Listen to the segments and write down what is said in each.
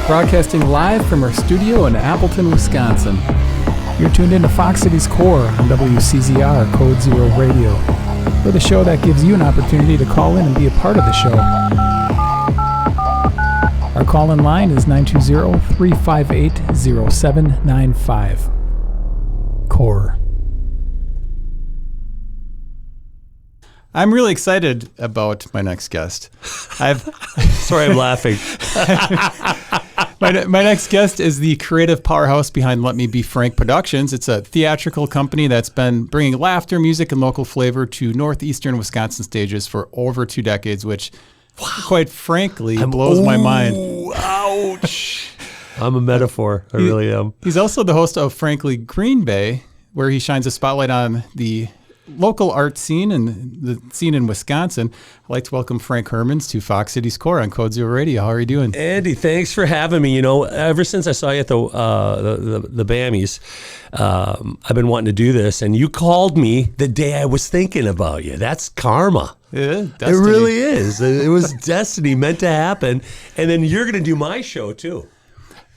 broadcasting live from our studio in Appleton, Wisconsin. You're tuned into Fox Cities Core on WCZR Code Zero Radio. We're the show that gives you an opportunity to call in and be a part of the show. Our call-in line is 920-358-0795. Core. I'm really excited about my next guest. Sorry, I'm laughing. My next guest is the creative powerhouse behind Let Me Be Frank Productions. It's a theatrical company that's been bringing laughter, music, and local flavor to northeastern Wisconsin stages for over 2 decades, which, quite frankly, blows my mind. Ouch. I'm a metaphor. I really am. He's also the host of Frankly Green Bay, where he shines a spotlight on the local art scene and the scene in Wisconsin. I'd like to welcome Frank Hermans to Fox Cities Core on Code Zero Radio. How are you doing? Andy, thanks for having me. You know, ever since I saw you at the BAMMYs, I've been wanting to do this, and you called me the day I was thinking about you. That's karma. Yeah, it really is. It was destiny meant to happen. And then you're going to do my show too.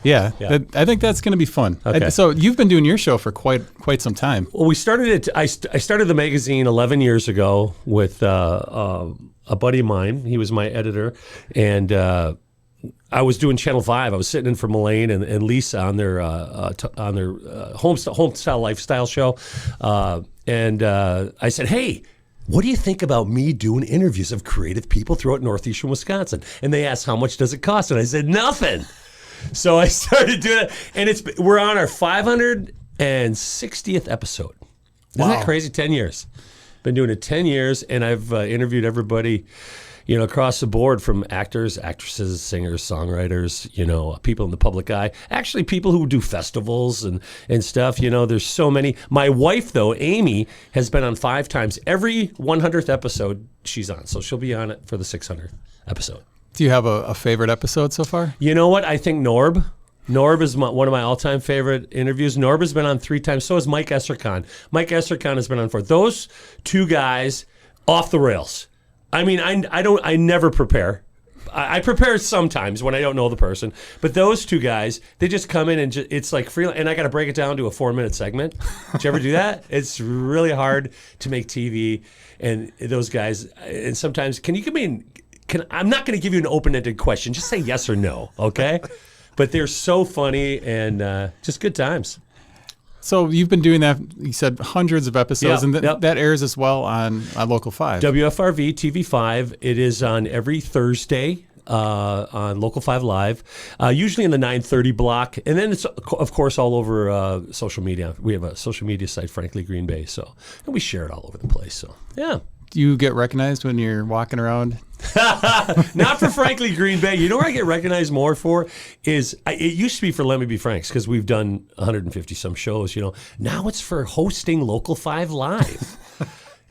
Yeah. I think that's going to be fun. Okay. So you've been doing your show for quite some time. Well, we started it. I started the magazine 11 years ago with a buddy of mine. He was my editor, and I was doing Channel 5. I was sitting in for Mullane and Lisa on their homestyle lifestyle show, and I said, "Hey, what do you think about me doing interviews of creative people throughout northeastern Wisconsin?" And they asked, "How much does it cost?" And I said, "Nothing." So I started doing it, and we're on our 560th episode. Isn't that crazy? 10 years. Been doing it 10 years, and I've interviewed everybody, across the board, from actors, actresses, singers, songwriters, people in the public eye. Actually, people who do festivals and stuff. There's so many. My wife, though, Amy, has been on 5 times. Every 100th episode she's on, so she'll be on it for the 600th episode. Do you have a favorite episode so far? You know what? I think Norb. Norb is one of my all-time favorite interviews. Norb has been on 3 times. So has Mike Esserkon. Mike Esserkon has been on 4. Those 2 guys, off the rails. I mean, I never prepare. I prepare sometimes when I don't know the person. But those 2 guys, they just come in and it's like free. And I got to break it down to a 4-minute segment. Did you ever do that? It's really hard to make TV. And those guys, and sometimes, can you give me I'm not going to give you an open-ended question. Just say yes or no, okay? But they're so funny and just good times. So you've been doing that, you said, hundreds of episodes, and that airs as well on Local 5. WFRV TV 5. It is on every Thursday on Local 5 Live, usually in the 9:30 block. And then it's, of course, all over social media. We have a social media site, Frankly Green Bay, and we share it all over the place. So, yeah. Do you get recognized when you're walking around? Not for Frankly Green Bay. You know where I get recognized more for is, it used to be for Let Me Be Franks, because we've done 150 some shows, Now it's for hosting Local 5 Live.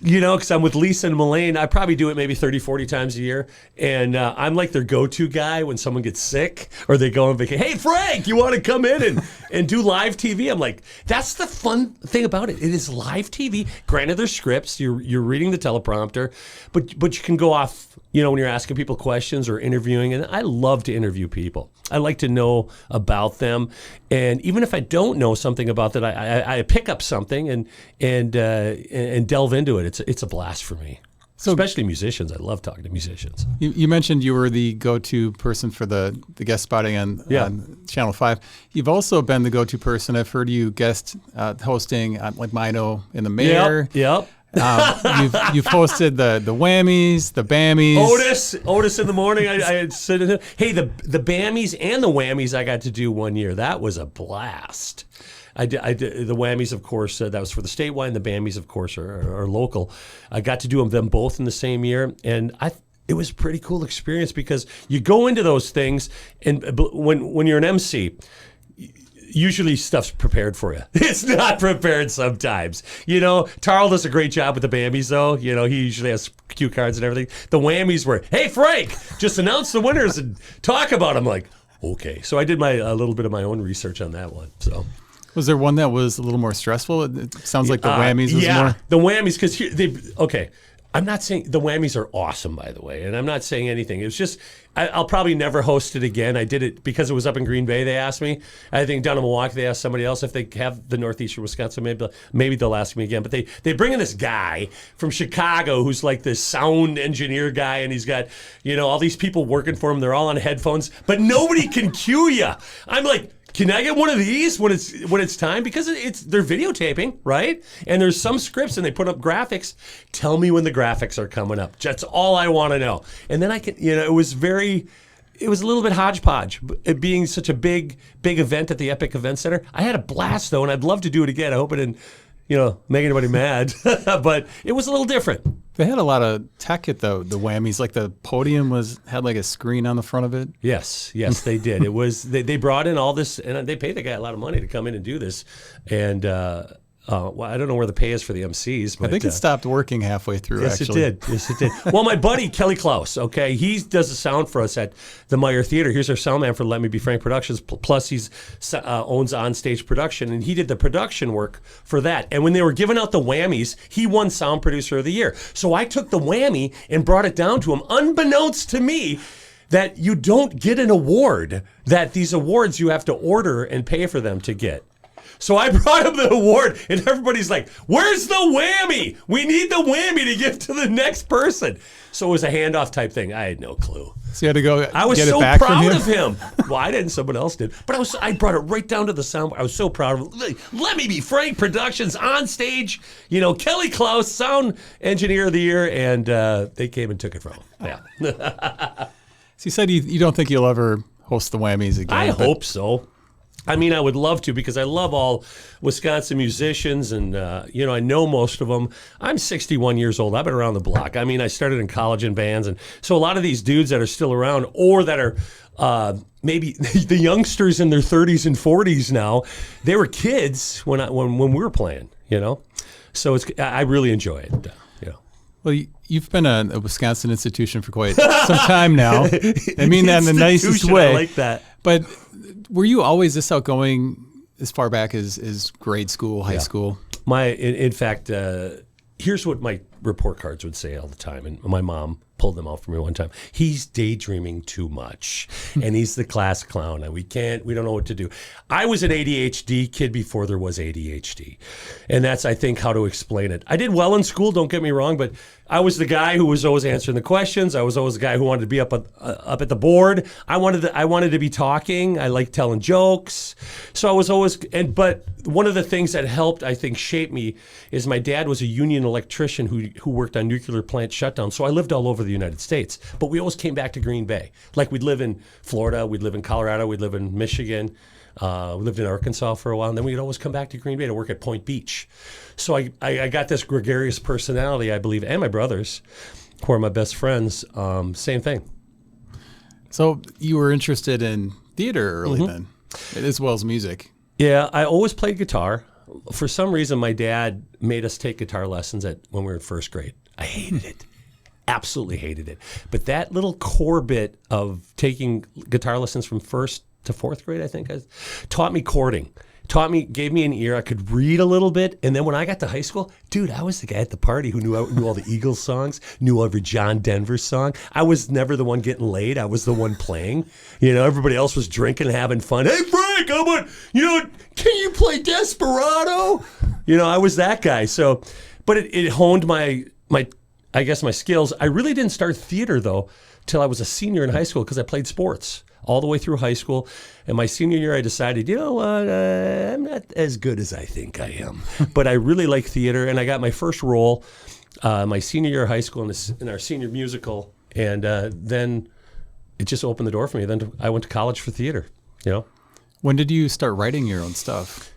Because I'm with Lisa and Mullane. I probably do it maybe 30, 40 times a year. And I'm like their go-to guy when someone gets sick or they go on vacation. Hey, Frank, you want to come in and do live TV? I'm like, that's the fun thing about it. It is live TV. Granted, there's scripts. You're reading the teleprompter. But you can go off, when you're asking people questions or interviewing. And I love to interview people. I like to know about them. And even if I don't know something about that, I pick up something and delve into it. It's a blast for me. So, especially musicians. I love talking to musicians. You mentioned you were the go-to person for the guest spotting on Channel 5. You've also been the go-to person. I've heard you guest hosting like Mino in the Meyer. Yep. You've hosted the Whammies, the BAMMYs. Otis in the morning. I sit in. Hey, the BAMMYs and the Whammies I got to do one year. That was a blast. I did the Whammies, of course. That was for the statewide. And the BAMMYs, of course, are local. I got to do them both in the same year, and it was a pretty cool experience because you go into those things, and when you're an MC, usually stuff's prepared for you. It's not prepared sometimes. Tarl does a great job with the BAMMYs, though. He usually has cue cards and everything. The Whammies were, hey, Frank, just announce the winners and talk about them. Like, okay. So I did a little bit of my own research on that one. So. Was there one that was a little more stressful? It sounds like the Whammies was more. The Whammies, because I'm not saying the Whammies are awesome, by the way, and I'm not saying anything. It was just I'll probably never host it again. I did it because it was up in Green Bay. They asked me. I think down in Milwaukee they asked somebody else if they have the northeastern Wisconsin. Maybe they'll ask me again. But they bring in this guy from Chicago who's like this sound engineer guy, and he's got all these people working for him. They're all on headphones, but nobody can cue you. I'm like, can I get one of these when it's time? Because they're videotaping, right? And there's some scripts and they put up graphics. Tell me when the graphics are coming up. That's all I want to know. And then I can, it was a little bit hodgepodge. It being such a big event at the Epic Event Center. I had a blast though, and I'd love to do it again. I hope it didn't, make anybody mad. But it was a little different. They had a lot of tech at the Whammies. Like the podium had like a screen on the front of it. Yes, they did. It was they brought in all this, and they paid the guy a lot of money to come in and do this. And well, I don't know where the pay is for the MCs. But, I think it stopped working halfway through. Yes, actually. it did. Yes, it did. Well, my buddy Kelly Klaus, okay, he does the sound for us at the Meyer Theater. Here's our sound man for Let Me Be Frank Productions. Plus, he's owns Onstage Production, and he did the production work for that. And when they were giving out the Whammies, he won Sound Producer of the Year. So I took the Whammy and brought it down to him, unbeknownst to me, that you don't get an award. That these awards you have to order and pay for them to get. So I brought him the award, and everybody's like, where's the Whammy? We need the Whammy to give to the next person. So it was a handoff type thing. I had no clue. So you had to go I was get so it back proud from of him. Well, I didn't. Someone else did. But I brought it right down to the sound. I was so proud of him. Let Me Be Frank Productions on stage. Kelly Klaus, Sound Engineer of the Year, and they came and took it from him. Yeah. So you said you don't think you'll ever host the Whammies again. I hope so. I mean, I would love to because I love all Wisconsin musicians and, I know most of them. I'm 61 years old. I've been around the block. I mean, I started in college in bands. And so a lot of these dudes that are still around or that are maybe the youngsters in their 30s and 40s now, they were kids when we were playing, So I really enjoy it, Well, you've been a Wisconsin institution for quite some time now. I mean that in the nicest way. I like that. But were you always this outgoing as far back as grade school, high school? In fact, here's what my report cards would say all the time, and my mom pulled them out for me one time. He's daydreaming too much, and he's the class clown, and we don't know what to do. I was an ADHD kid before there was ADHD, and that's, I think, how to explain it. I did well in school, don't get me wrong, but I was the guy who was always answering the questions. I was always the guy who wanted to be up at the board. I wanted to be talking. I liked telling jokes. So I was always, but one of the things that helped, I think, shape me is my dad was a union electrician who worked on nuclear plant shutdown. So I lived all over the United States, but we always came back to Green Bay. Like we'd live in Florida, we'd live in Colorado, we'd live in Michigan. We lived in Arkansas for a while, and then we'd always come back to Green Bay to work at Point Beach. So I got this gregarious personality, I believe, and my brothers, who are my best friends, same thing. So you were interested in theater early then, as well as music. Yeah, I always played guitar. For some reason, my dad made us take guitar lessons when we were in first grade. I hated it. Absolutely hated it. But that little core bit of taking guitar lessons from first to fourth grade, I think, taught me chording. Gave me an ear. I could read a little bit. And then when I got to high school, dude, I was the guy at the party who knew all the Eagles songs, knew every John Denver song. I was never the one getting laid. I was the one playing. Everybody else was drinking and having fun. Hey, Frank, can you play Desperado? I was that guy. So, but it honed my skills. I really didn't start theater, though, till I was a senior in high school because I played sports all the way through high school. And my senior year, I decided, you know what, I'm not as good as I think I am. But I really like theater, and I got my first role my senior year of high school in our senior musical, and then it just opened the door for me. Then I went to college for theater, When did you start writing your own stuff?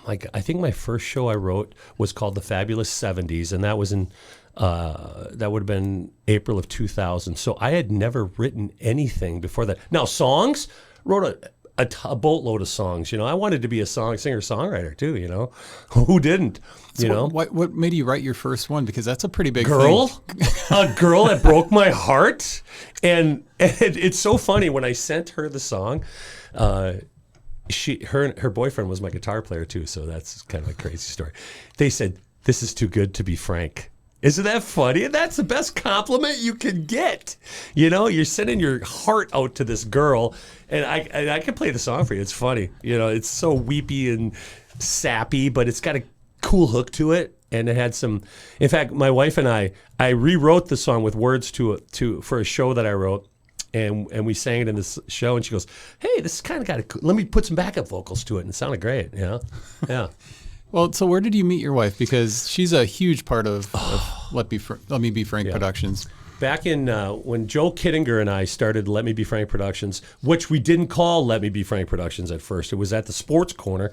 I think my first show I wrote was called The Fabulous 70s, and that was that would have been April of 2000. So I had never written anything before that. Now, songs, wrote a boatload of songs. I wanted to be a singer-songwriter too, Who didn't, So what made you write your first one? Because that's a pretty big girl, thing. A girl that broke my heart. And it's so funny when I sent her the song, her boyfriend was my guitar player too, so that's kind of a crazy story. They said, "This is too good to be Frank." Isn't that funny? And that's the best compliment you can get. You know, you're sending your heart out to this girl, and I can play the song for you. It's funny. You know, it's so weepy and sappy, but it's got a cool hook to it. And it had some. In fact, my wife and I rewrote the song with words for a show that I wrote, and we sang it in this show. And she goes, "Hey, this kind of got a. Let me put some backup vocals to it." And it sounded great. You know, yeah. Well, so where did you meet your wife? Because she's a huge part of Let Me Be Frank Productions. Back in when Joe Kittinger and I started Let Me Be Frank Productions, which we didn't call Let Me Be Frank Productions at first. It was at the Sports Corner.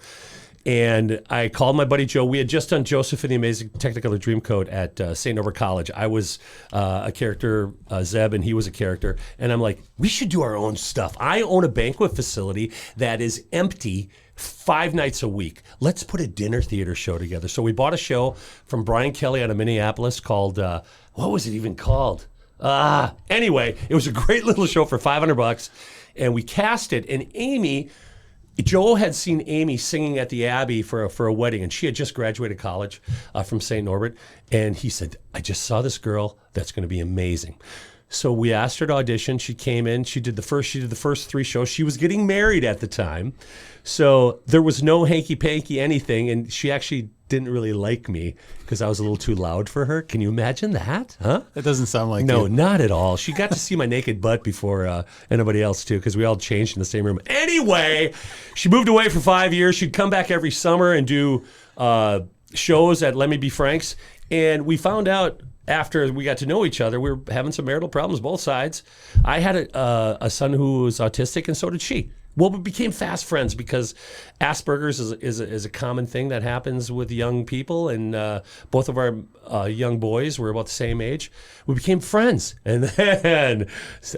And I called my buddy Joe. We had just done Joseph and the Amazing Technicolor Dreamcoat at St. Norbert College. I was a character, Zeb, and he was a character. And I'm like, we should do our own stuff. I own a banquet facility that is empty 5 nights a week. Let's put a dinner theater show together. So we bought a show from Brian Kelly out of Minneapolis called, what was it even called? Anyway, it was a great little show for $500. And we cast it. And Joe had seen Amy singing at the Abbey for a wedding, and she had just graduated college from St. Norbert. And he said, I just saw this girl that's going to be amazing. So we asked her to audition. She came in. She did the first 3 shows. She was getting married at the time. So there was no hanky-panky anything, and she actually didn't really like me because I was a little too loud for her. Can you imagine that? Huh? That doesn't sound like No, you. not at all. She got to see my naked butt before anybody else, too, because we all changed in the same room. Anyway, she moved away for 5 years. She'd come back every summer and do shows at Let Me Be Frank's. And we found out after we got to know each other, we were having some marital problems, both sides. I had a son who was autistic, and so did she. Well, we became fast friends because Asperger's is a common thing that happens with young people, and both of our young boys were about the same age. We became friends, and then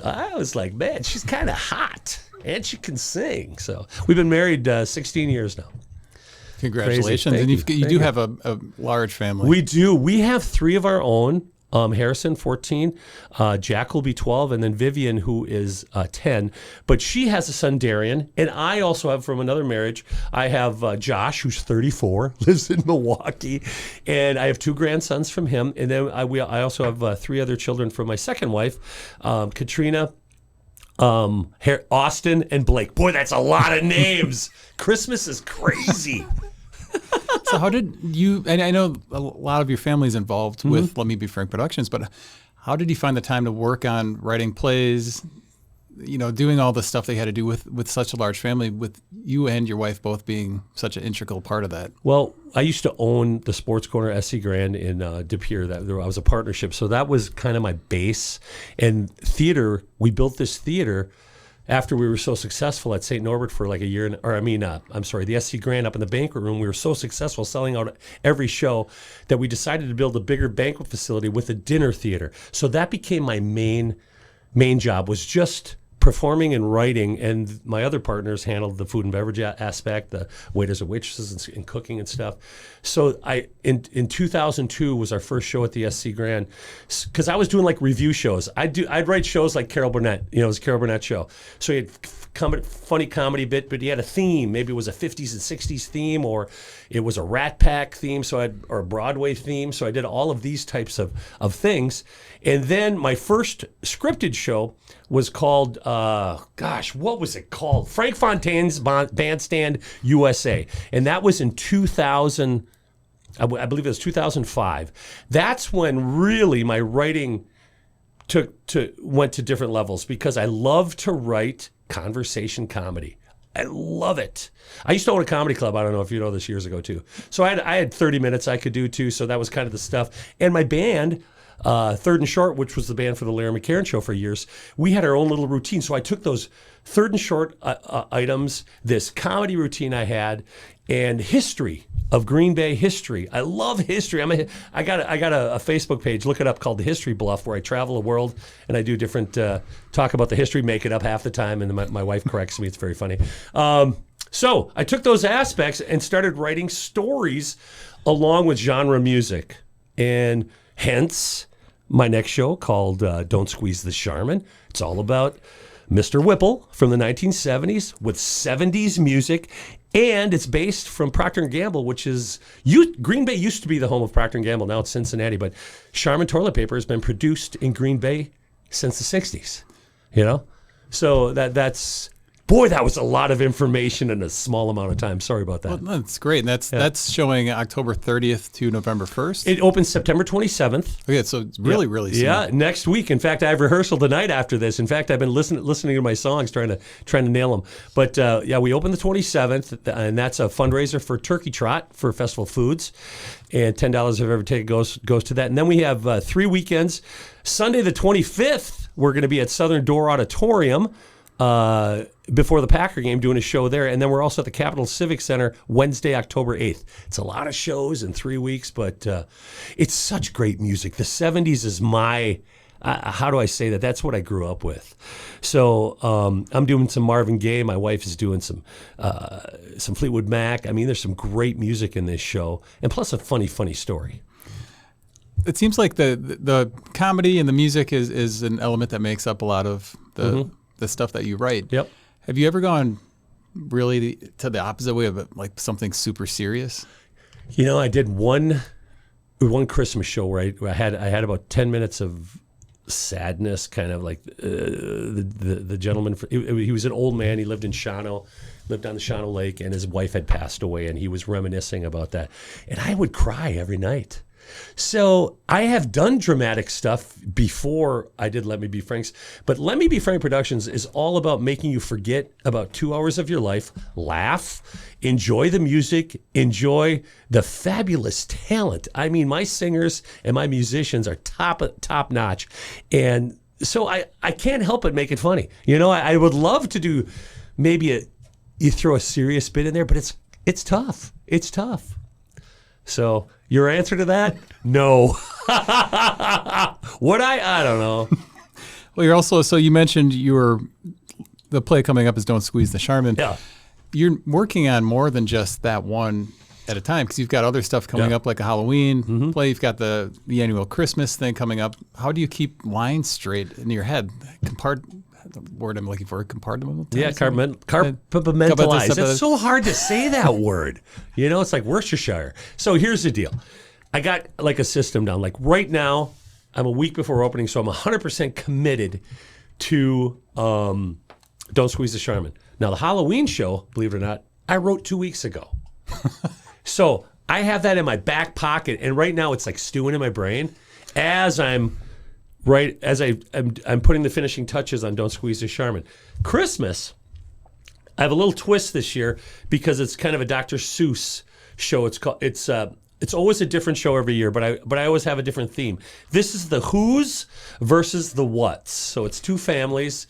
I was like, man, she's kind of hot, and she can sing. So we've been married 16 years now. Congratulations. And you do have a large family. We do. We have 3 of our own. Harrison, 14. Jack will be 12. And then Vivian, who is 10. But she has a son, Darian. And I also have, from another marriage, I have Josh, who's 34, lives in Milwaukee. And I have 2 grandsons from him. And then I also have 3 other children from my second wife, Katrina, Austin, and Blake. Boy, that's a lot of names. Christmas is crazy. So how did you, and I know a lot of your family's involved with Let Me Be Frank Productions, but how did you find the time to work on writing plays, doing all the stuff they had to do with such a large family, with you and your wife both being such an integral part of that? Well, I used to own the Sports Corner SC Grand in De Pere. I was a partnership, so that was kind of my base. And theater, we built this theater after we were so successful at St. Norbert for like a year, the SC Grand up in the banquet room, we were so successful selling out every show that we decided to build a bigger banquet facility with a dinner theater. So that became my main job, was just performing and writing, and my other partners handled the food and beverage aspect, the waiters and waitresses and cooking and stuff. So in 2002 was our first show at the SC Grand, because I was doing like review shows. I'd write shows like Carol Burnett, it was a Carol Burnett show. So he had funny comedy bit, but he had a theme. Maybe it was a 50s and 60s theme, or it was a Rat Pack theme, or a Broadway theme. So I did all of these types of things. And then my first scripted show was called, what was it called? Frank Fontaine's Bandstand USA. And that was in 2000, I believe it was 2005. That's when really my writing went to different levels, because I love to write conversation comedy. I love it. I used to own a comedy club. I don't know if you know this, years ago too. So I had 30 minutes I could do too. So that was kind of the stuff. And my band, Third and Short, which was the band for the Larry McCarran Show for years, we had our own little routine. So I took those Third and Short items, this comedy routine I had, and history of Green Bay history. I love history. I got a Facebook page, look it up, called The History Bluff, where I travel the world and I do different, talk about the history, make it up half the time, and my wife corrects me. It's very funny. So I took those aspects and started writing stories along with genre music, and hence my next show called Don't Squeeze the Charmin. It's all about Mr. Whipple from the 1970s with 70s music And it's based from Procter & Gamble, which is, Green Bay used to be the home of Procter & Gamble. Now it's Cincinnati. But Charmin toilet paper has been produced in Green Bay since the 60s, you know? So that's... Boy, that was a lot of information in a small amount of time. Sorry about that. Well, that's great. And that's showing October 30th to November 1st. It opens September 27th. Okay, so it's really soon. Yeah, next week. In fact, I have rehearsal tonight after this. In fact, I've been listening to my songs, trying to nail them. But we open the 27th, and that's a fundraiser for Turkey Trot for Festival Foods, and $10 of every ticket goes to that. And then we have 3 weekends. Sunday the 25th, we're going to be at Southern Door Auditorium. Before the Packer game, doing a show there. And then we're also at the Capitol Civic Center Wednesday, October 8th. It's a lot of shows in 3 weeks, but it's such great music. The 70s is my, how do I say that? That's what I grew up with. So I'm doing some Marvin Gaye. My wife is doing some Fleetwood Mac. I mean, there's some great music in this show. And plus a funny story. It seems like the comedy and the music is an element that makes up a lot of the stuff that you write. Yep. Have you ever gone really to the opposite way of like something super serious? You know, I did one Christmas show where I had about 10 minutes of sadness, kind of like the gentleman. He was an old man. He lived in Shawano, lived on the Shawano Lake, and his wife had passed away, and he was reminiscing about that. And I would cry every night. So I have done dramatic stuff before I did Let Me Be Frank's, but Let Me Be Frank Productions is all about making you forget about 2 hours of your life, laugh, enjoy the music, enjoy the fabulous talent. I mean, my singers and my musicians are top notch. And so I can't help but make it funny. You know, I would love to do maybe you throw a serious bit in there, but it's tough. It's tough. So your answer to that? No. Would I don't know. Well, you're also, so you mentioned the play coming up is Don't Squeeze the Charmin. Yeah. You're working on more than just that one at a time, because you've got other stuff coming up, like a Halloween play. You've got the annual Christmas thing coming up. How do you keep lines straight in your head? The word I'm looking for, compartmentalizing? Yeah, compartmentalizing. It's so hard to say that word. You know, it's like Worcestershire. So here's the deal. I got like a system down. Like right now, I'm a week before opening, so I'm 100% committed to Don't Squeeze the Charmin. Now, the Halloween show, believe it or not, I wrote 2 weeks ago. So I have that in my back pocket, and right now it's like stewing in my brain as I'm putting the finishing touches on Don't Squeeze the Charmin. Christmas, I have a little twist this year because it's kind of a Dr. Seuss show. It's always a different show every year, but I always have a different theme. This is the who's versus the what's. So it's two families,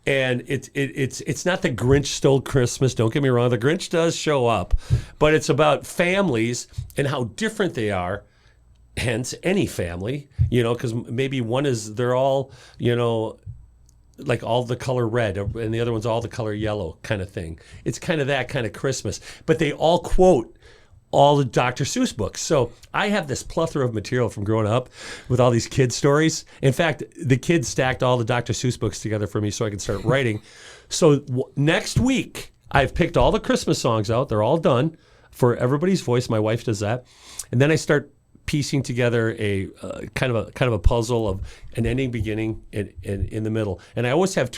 and it's not the Grinch stole Christmas. Don't get me wrong, the Grinch does show up, but it's about families and how different they are. Hence, any family, you know, because maybe one is, they're all, you know, like all the color red, and the other one's all the color yellow kind of thing. It's kind of that kind of Christmas. But they all quote all the Dr. Seuss books. So I have this plethora of material from growing up with all these kids' stories. In fact, the kids stacked all the Dr. Seuss books together for me so I could start writing. So next week, I've picked all the Christmas songs out. They're all done for everybody's voice. My wife does that. And then I start piecing together a kind of a puzzle of an ending, beginning, and in the middle. And I always have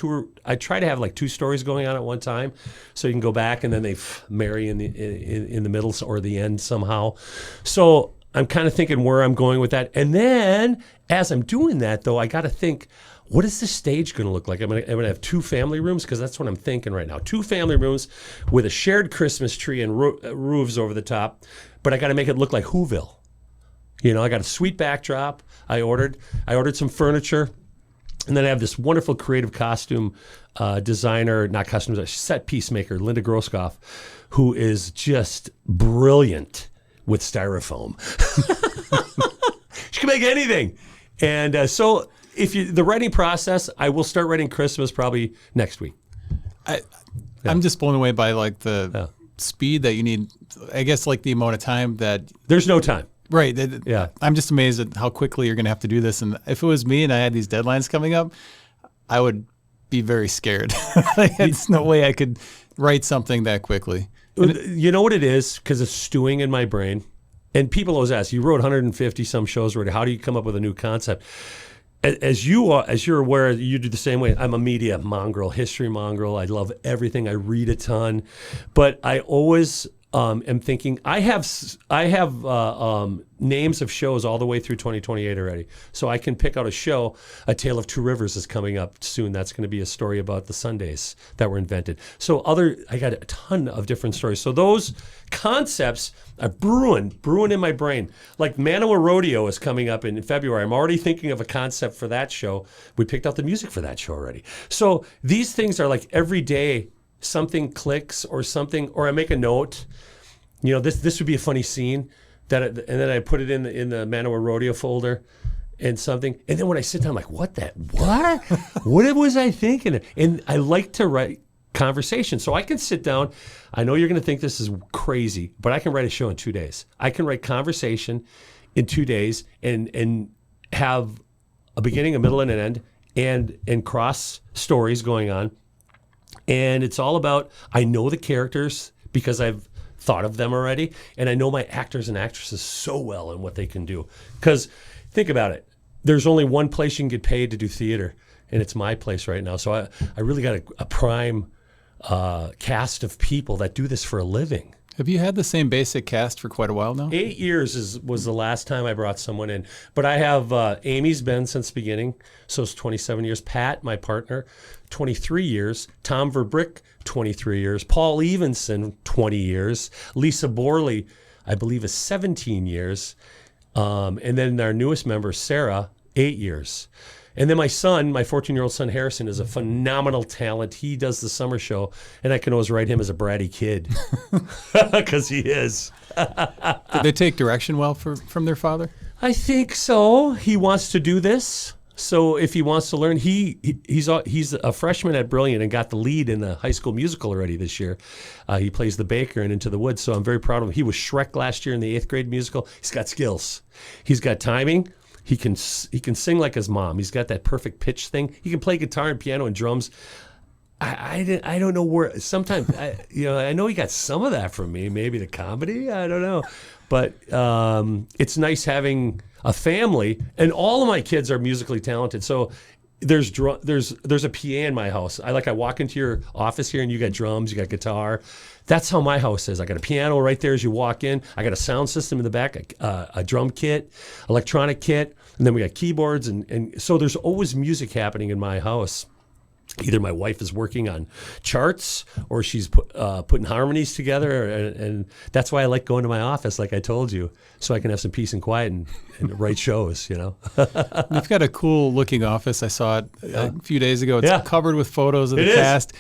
I try to have like two stories going on at one time, so you can go back and then they marry in the middle or the end somehow. So I'm kind of thinking where I'm going with that. And then as I'm doing that, though, I got to think, what is the stage going to look like? I'm going to have two family rooms, because that's what I'm thinking right now. Two family rooms with a shared Christmas tree and roofs over the top. But I got to make it look like Whoville. You know, I got a sweet backdrop. I ordered some furniture, and then I have this wonderful creative costume designer, not costume designer, set piece maker, Linda Groskoff, who is just brilliant with styrofoam. She can make anything. And so the writing process, I will start writing Christmas probably next week. I'm just blown away by like the speed that you need. I guess like the amount of time that... There's no time. Right. Yeah. I'm just amazed at how quickly you're going to have to do this. And if it was me and I had these deadlines coming up, I would be very scared. There's no way I could write something that quickly. You know what it is? Because it's stewing in my brain. And people always ask, you wrote 150 some shows already. How do you come up with a new concept? As you're aware, you do the same way. I'm a media mongrel, history mongrel. I love everything. I read a ton, but I always am thinking. I have names of shows all the way through 2028 already, so I can pick out a show. A Tale of Two Rivers is coming up soon. That's going to be a story about the Sundays that were invented. So I got a ton of different stories. So those concepts are brewing in my brain. Like Manawa Rodeo is coming up in February. I'm already thinking of a concept for that show. We picked out the music for that show already. So these things are like every day something clicks or something, or I make a note. You know, this would be a funny scene. And then I put it in the Manawa Rodeo folder and something. And then when I sit down, I'm like, what? What was I thinking? And I like to write conversation. So I can sit down. I know you're going to think this is crazy, but I can write a show in 2 days. I can write conversation in 2 days and have a beginning, a middle, and an end and cross stories going on. And it's all about, I know the characters because I've thought of them already, and I know my actors and actresses so well and what they can do. Because think about it, there's only one place you can get paid to do theater, and it's my place right now. So I really got a prime cast of people that do this for a living. Have you had the same basic cast for quite a while now? 8 years was the last time I brought someone in. But I have Amy's been since the beginning, so it's 27 years. Pat, my partner, 23 years. Tom Verbrick, 23 years. Paul Evenson, 20 years. Lisa Borley, I believe, is 17 years. And then our newest member, Sarah, 8 years. And then my son, my 14-year-old son, Harrison, is a phenomenal talent. He does the summer show, and I can always write him as a bratty kid because he is. Did they take direction well from their father? I think so. He wants to do this. So if he wants to learn, he's a freshman at Brilliant and got the lead in the High School Musical already this year. He plays the baker in Into the Woods, so I'm very proud of him. He was Shrek last year in the 8th grade musical. He's got skills. He's got timing. He can sing like his mom. He's got that perfect pitch thing. He can play guitar and piano and drums. I don't know where. Sometimes I know he got some of that from me. Maybe the comedy. I don't know, but it's nice having a family, and all of my kids are musically talented. So there's a PA in my house. I walk into your office here, and you got drums, you got guitar. That's how my house is. I got a piano right there as you walk in. I got a sound system in the back, a drum kit, electronic kit, and then we got keyboards. And so there's always music happening in my house. Either my wife is working on charts or she's putting harmonies together. And that's why I like going to my office, like I told you, so I can have some peace and quiet and write shows, you know. You've got a cool looking office. I saw it a few days ago. It's covered with photos of the cast.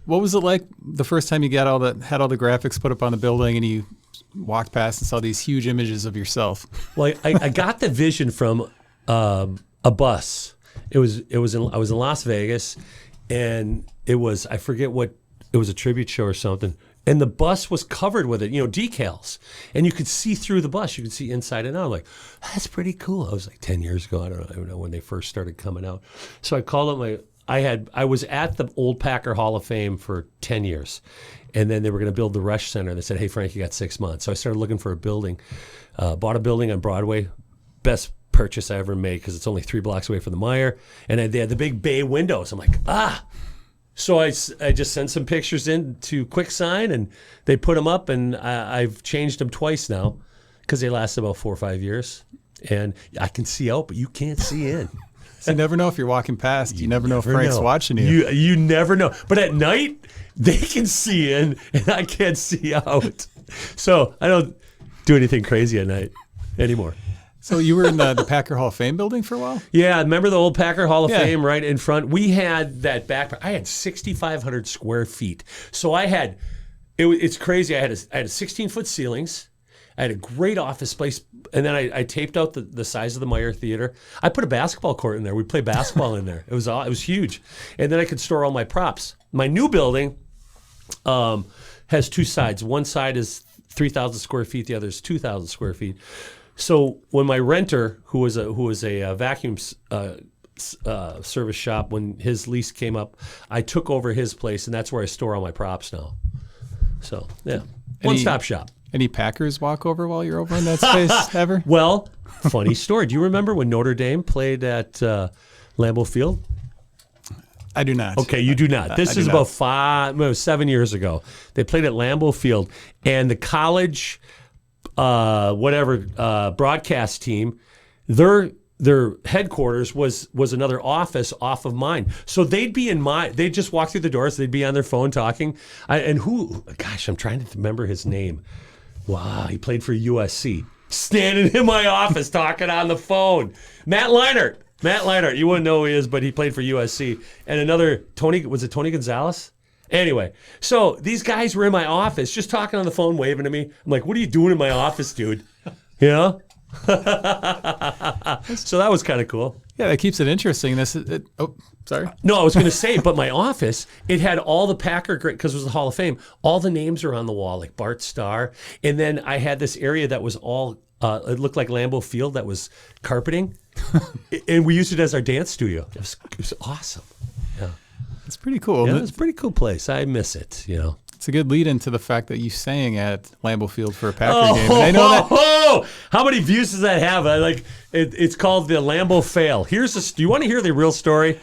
What was it like the first time you had all the graphics put up on the building and you walked past and saw these huge images of yourself? Well, I got the vision from a bus. I was in Las Vegas, and it was, I forget what, it was a tribute show or something. And the bus was covered with it, decals. And you could see through the bus. You could see inside and out. I'm like, that's pretty cool. I was like 10 years ago. I don't know when they first started coming out. So I called up I was at the Old Packer Hall of Fame for 10 years. And then they were going to build the Rush Center. And they said, hey, Frank, you got 6 months. So I started looking for a building. Bought a building on Broadway. Best purchase I ever made because it's only 3 blocks away from the Meyer. And they had the big bay windows. I'm like, So I just sent some pictures in to QuickSign, and they put them up. And I've changed them twice now because they last about 4 or 5 years. And I can see out, but you can't see in. So you never know if you're walking past. You never know if Frank's watching you. You never know. But at night, they can see in, and I can't see out. So I don't do anything crazy at night anymore. So you were in the Packer Hall of Fame building for a while? Yeah, remember the old Packer Hall of Fame right in front? We had that back. I had 6,500 square feet. So I had, it's crazy. I had a 16-foot ceilings. I had a great office space, and then I taped out the size of the Meyer Theater. I put a basketball court in there. We played basketball in there. It was huge. And then I could store all my props. My new building has 2 sides. One side is 3,000 square feet. The other is 2,000 square feet. So when my renter, who was a vacuum service shop, when his lease came up, I took over his place, and that's where I store all my props now. So, yeah. One-stop shop. Any Packers walk over while you're over in that space ever? Well, funny story. Do you remember when Notre Dame played at Lambeau Field? I do not. Okay, you do not. This is about 7 years ago. They played at Lambeau Field, and the college, broadcast team, their headquarters was another office off of mine. So they'd just walk through the doors. They'd be on their phone talking. I'm trying to remember his name. Wow, he played for USC. Standing in my office talking on the phone. Matt Leinart. You wouldn't know who he is, but he played for USC. And another, Tony Gonzalez? Anyway, so these guys were in my office just talking on the phone, waving to me. I'm like, what are you doing in my office, dude? You know? So that was kind of cool. Yeah, that keeps it interesting. Sorry. No, I was going to say, but my office, it had all the Packer, because it was the Hall of Fame, all the names are on the wall, like Bart Starr. And then I had this area that was all, it looked like Lambeau Field that was carpeting. And we used it as our dance studio. It was awesome. Yeah. It's pretty cool. Yeah, it's a pretty cool place. I miss it, you know. It's a good lead into the fact that you sang at Lambeau Field for a Packer game. And I know that. How many views does that have? It's called the Lambeau Fail. Do you want to hear the real story?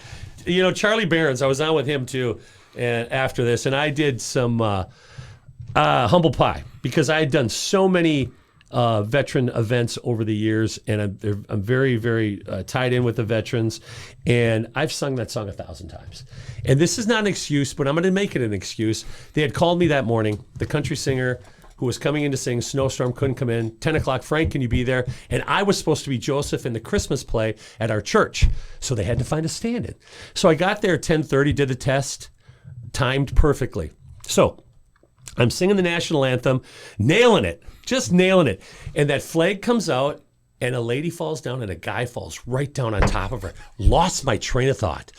You know, Charlie Barron's, I was on with him too, and after this, and I did some humble pie because I had done so many veteran events over the years, and I'm very, very tied in with the veterans, and I've sung that song 1,000 times. And this is not an excuse, but I'm going to make it an excuse. They had called me that morning, the country singer who was coming in to sing, snowstorm, couldn't come in, 10 o'clock, Frank, can you be there? And I was supposed to be Joseph in the Christmas play at our church, so they had to find a stand-in. So I got there at 10:30, did the test, timed perfectly. So I'm singing the national anthem, nailing it, just nailing it. And that flag comes out, and a lady falls down, and a guy falls right down on top of her. Lost my train of thought.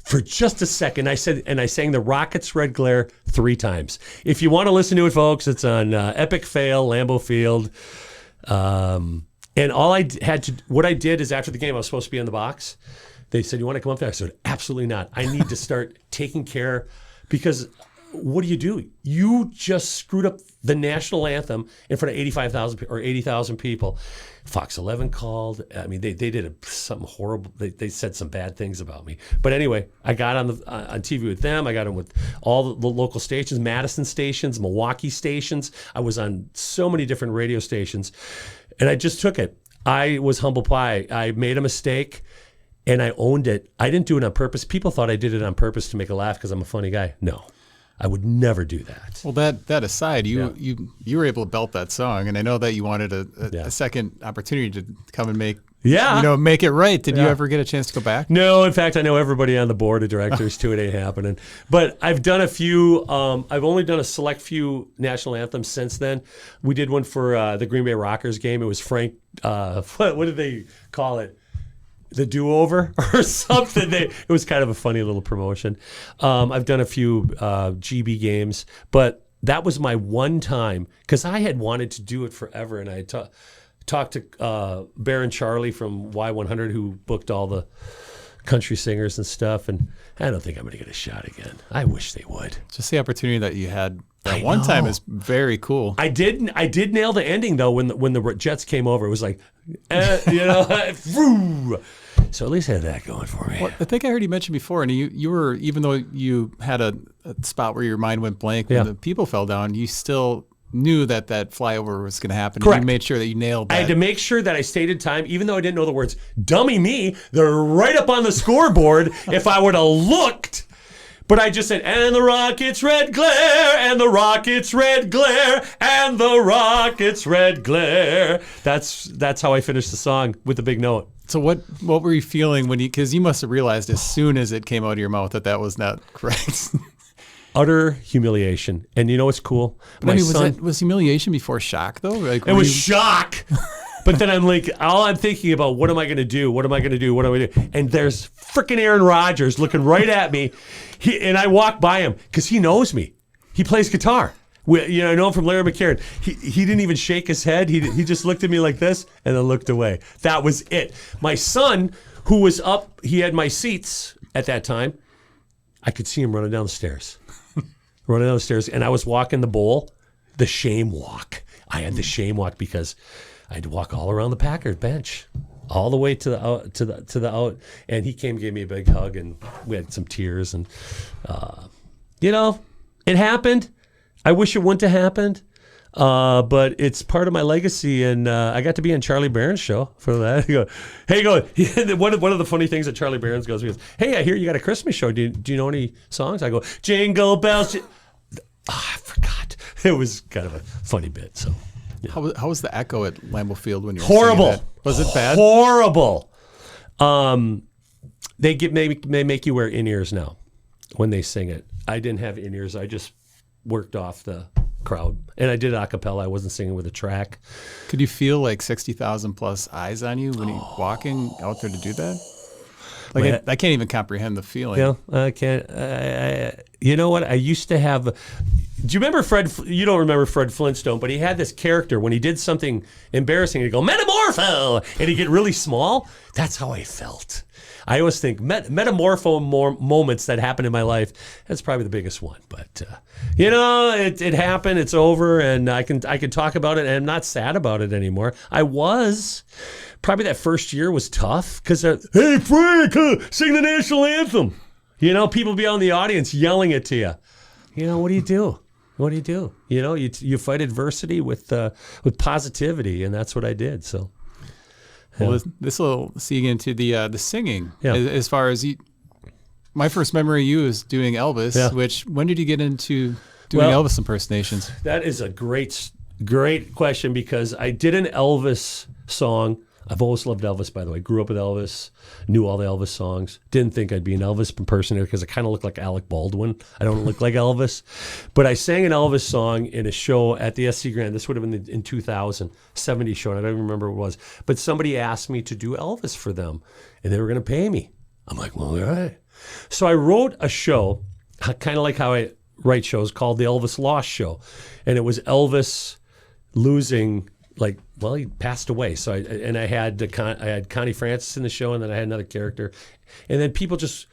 For just a second, I sang the Rockets' Red Glare 3 times. If you want to listen to it, folks, it's on Epic Fail, Lambeau Field. And what I did is after the game, I was supposed to be in the box. They said, you want to come up there? I said, absolutely not. I need to start taking care, because what do? You just screwed up the national anthem in front of 85,000 or 80,000 people. Fox 11 called. I mean, they did something horrible. They said some bad things about me. But anyway, I got on TV with them. I got on with all the local stations, Madison stations, Milwaukee stations. I was on so many different radio stations, and I just took it. I was humble pie. I made a mistake, and I owned it. I didn't do it on purpose. People thought I did it on purpose to make a laugh because I'm a funny guy. No. I would never do that. Well, that aside, you were able to belt that song, and I know that you wanted a second opportunity to come and make it right. Did you ever get a chance to go back? No, in fact, I know everybody on the board of directors too. It ain't happening. But I've done a few. I've only done a select few national anthems since then. We did one for the Green Bay Rockers game. It was Frank. What did they call it? The do-over or something. It was kind of a funny little promotion. I've done a few GB games, but that was my one time, because I had wanted to do it forever, and I had talked to Baron Charlie from Y100, who booked all the country singers and stuff, and I don't think I'm going to get a shot again. I wish they would. Just the opportunity that you had that one time is very cool. I did nail the ending, though, when the Jets came over. It was like, so at least I had that going for me. Well, I think I heard you mention before, and you were, even though you had a spot where your mind went blank when the people fell down, you still knew that flyover was going to happen. Correct. And you made sure that you nailed that. I had to make sure that I stated time, even though I didn't know the words. Dummy me, they're right up on the scoreboard if I would have looked. But I just said, and the Rockets' red glare, and the Rockets' red glare, and the Rockets' red glare. That's how I finished the song with the big note. So what were you feeling when because you must have realized as soon as it came out of your mouth that was not correct. Utter humiliation. And you know what's cool? Was humiliation before shock, though? It was shock. But then I'm like, all I'm thinking about, what am I going to do? What am I going to do? What am I going to do? And there's freaking Aaron Rodgers looking right at me. And I walk by him because he knows me. He plays guitar. I know him from Larry McCarran. He didn't even shake his head. He just looked at me like this and then looked away. That was it. My son, who was up, he had my seats at that time. I could see him running down the stairs. And I was walking the bowl. the shame walk. I had the shame walk because I had to walk all around the Packard bench, all the way to the out. And he came, gave me a big hug, and we had some tears. And it happened. I wish it wouldn't have happened. But it's part of my legacy, and I got to be on Charlie Barron's show for that. One of the funny things that Charlie Barron's goes, he goes, "Hey, I hear you got a Christmas show. Do you know any songs?" I go, "Jingle Bells." I forgot. It was kind of a funny bit. So, yeah. How was the echo at Lambeau Field when you were horrible? Singing that? Was it bad? Horrible. They make you wear in-ears now when they sing it. I didn't have in-ears. I just worked off the crowd, and I did a cappella. I wasn't singing with a track. Could you feel like 60,000 plus eyes on you when you're walking out there to do that? Like I can't even comprehend the feeling. Yeah, I can't. You know what? I used to have. Do you remember Fred? You don't remember Fred Flintstone, but he had this character when he did something embarrassing. He'd go Metamorpho, and he'd get really small. That's how I felt. I always think moments that happened in my life. That's probably the biggest one. But it happened. It's over, and I can talk about it, and I'm not sad about it anymore. I was. Probably that first year was tough because, hey, Frank, sing the national anthem. People be out in the audience yelling it to you. What do you do? What do you do? You fight adversity with positivity, and that's what I did. So. Well, this will see into the singing. Yeah. As far as my first memory of you is doing Elvis. Yeah. When did you get into doing Elvis impersonations? That is a great question because I did an Elvis song. I've always loved Elvis, by the way. Grew up with Elvis, knew all the Elvis songs. Didn't think I'd be an Elvis impersonator because I kind of look like Alec Baldwin. I don't look like Elvis. But I sang an Elvis song in a show at the SC Grand. This would have been in 2000, 70 show, and I don't even remember what it was. But somebody asked me to do Elvis for them, and they were going to pay me. I'm like, well, all right. So I wrote a show, kind of like how I write shows, called the Elvis Lost Show. And it was Elvis losing... he passed away. So I had Connie Francis in the show, and then I had another character, and then people just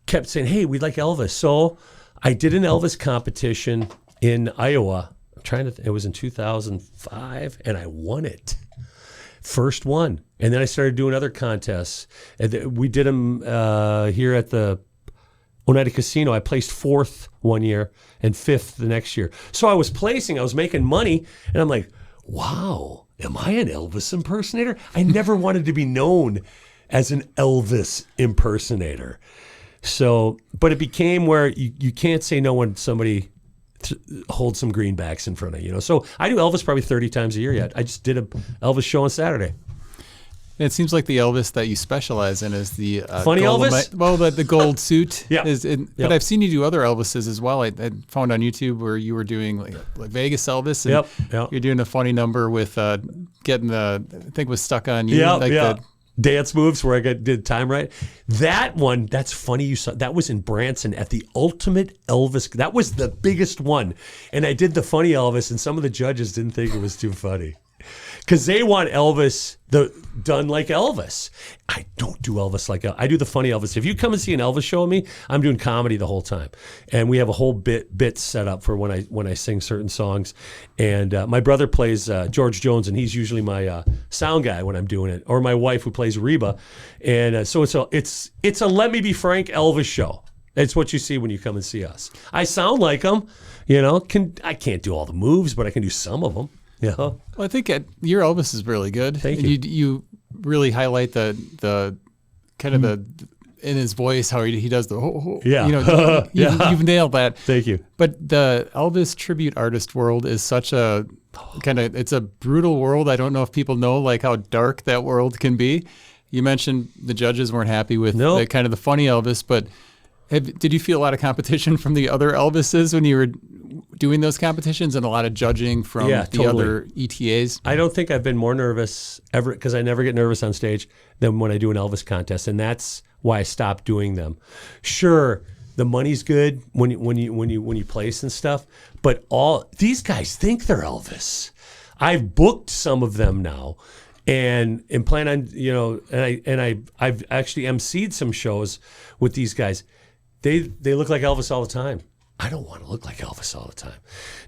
kept saying, "Hey, we'd like Elvis." So I did an Elvis competition in Iowa. It was in 2005, and I won it. First one, and then I started doing other contests. And we did them here at the Oneida Casino. I placed 4th one year and 5th the next year. So I was making money, and I'm like, wow, am I an Elvis impersonator? I never wanted to be known as an Elvis impersonator. So, but it became where you can't say no when somebody holds some greenbacks in front of you. So I do Elvis probably 30 times a year yet. I just did a Elvis show on Saturday. It seems like the Elvis that you specialize in is the funny Elvis. The gold suit. Yeah. But I've seen you do other Elvises as well. I found on YouTube where you were doing like Vegas Elvis, and you're doing a funny number with getting I think it was Stuck on You. The dance moves where I did time right. That one, that's funny. You saw that was in Branson at the Ultimate Elvis. That was the biggest one, and I did the funny Elvis, and some of the judges didn't think it was too funny. Because they want Elvis done like Elvis. I don't do Elvis like Elvis. I do the funny Elvis. If you come and see an Elvis show with me, I'm doing comedy the whole time. And we have a whole bit set up for when I sing certain songs. And my brother plays George Jones, and he's usually my sound guy when I'm doing it. Or my wife, who plays Reba. And so it's a Let Me Be Frank Elvis show. It's what you see when you come and see us. I sound like him. I can't do all the moves, but I can do some of them. Yeah. Well, I think your Elvis is really good. Thank you. You really highlight the kind of the in his voice how he does the you've nailed that. Thank you. But the Elvis tribute artist world is such a it's a brutal world. I don't know if people know like how dark that world can be. You mentioned the judges weren't happy with the kind of the funny Elvis, but did you feel a lot of competition from the other Elvises when you were doing those competitions, and a lot of judging from the other ETAs? I don't think I've been more nervous ever, because I never get nervous on stage, than when I do an Elvis contest, and that's why I stopped doing them. Sure, the money's good when you place and stuff, but all these guys think they're Elvis. I've booked some of them now, and plan on I've actually emceed some shows with these guys. They look like Elvis all the time. I don't want to look like Elvis all the time.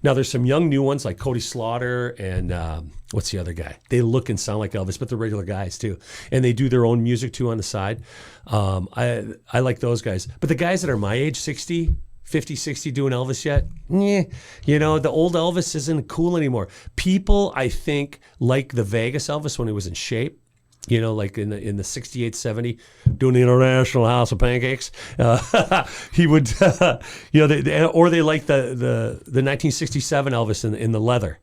Now, there's some young new ones like Cody Slaughter and what's the other guy? They look and sound like Elvis, but they're regular guys too. And they do their own music too on the side. I like those guys. But the guys that are my age, 50, 60, doing Elvis yet? You know, the old Elvis isn't cool anymore. People, I think, like the Vegas Elvis when he was in shape. You know, like in the 68, 70, doing the International House of Pancakes, he would, you know, or they like the 1967 Elvis in the leather,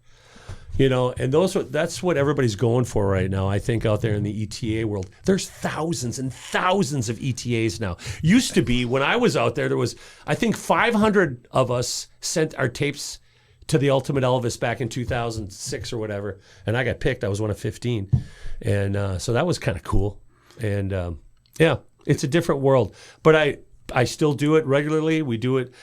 you know, and that's what everybody's going for right now. I think out there in the ETA world, there's thousands and thousands of ETAs now. Used to be when I was out there was, I think 500 of us sent our tapes to the Ultimate Elvis back in 2006 or whatever, and I got picked. I was one of 15. And so that was kind of cool. And yeah, it's a different world. But I still do it regularly. We do it.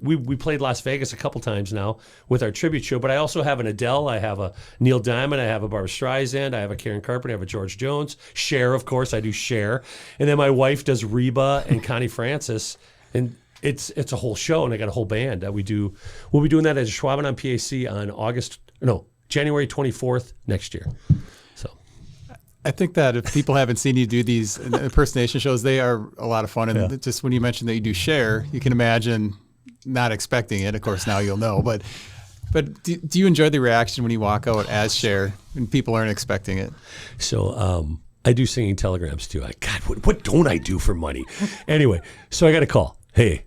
We played Las Vegas a couple times now with our tribute show. But I also have an Adele. I have a Neil Diamond. I have a Barbra Streisand. I have a Karen Carpenter. I have a George Jones. Cher, of course. I do Cher. And then my wife does Reba and Connie Francis. And it's a whole show. And I got a whole band that we do. We'll be doing that at Ashwaubenon PAC on January 24th next year. I think that if people haven't seen you do these impersonation shows, they are a lot of fun. And just when you mentioned that you do Cher, you can imagine not expecting it. Of course, now you'll know. But do you enjoy the reaction when you walk out as Cher and people aren't expecting it? So I do singing telegrams too. God, what don't I do for money? Anyway, so I got a call. Hey,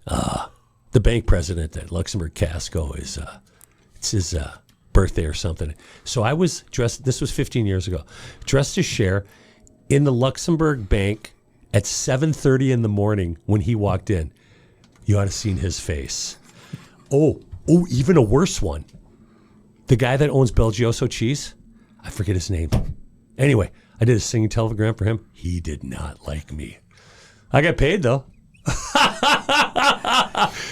the bank president at Luxembourg Casco it's his birthday or something. So I was dressed, this was 15 years ago, dressed as Cher in the Luxembourg Bank at 7:30 in the morning when he walked in. You ought to have seen his face. Oh, even a worse one. The guy that owns Belgioso cheese, I forget his name. Anyway, I did a singing telegram for him. He did not like me. I got paid though.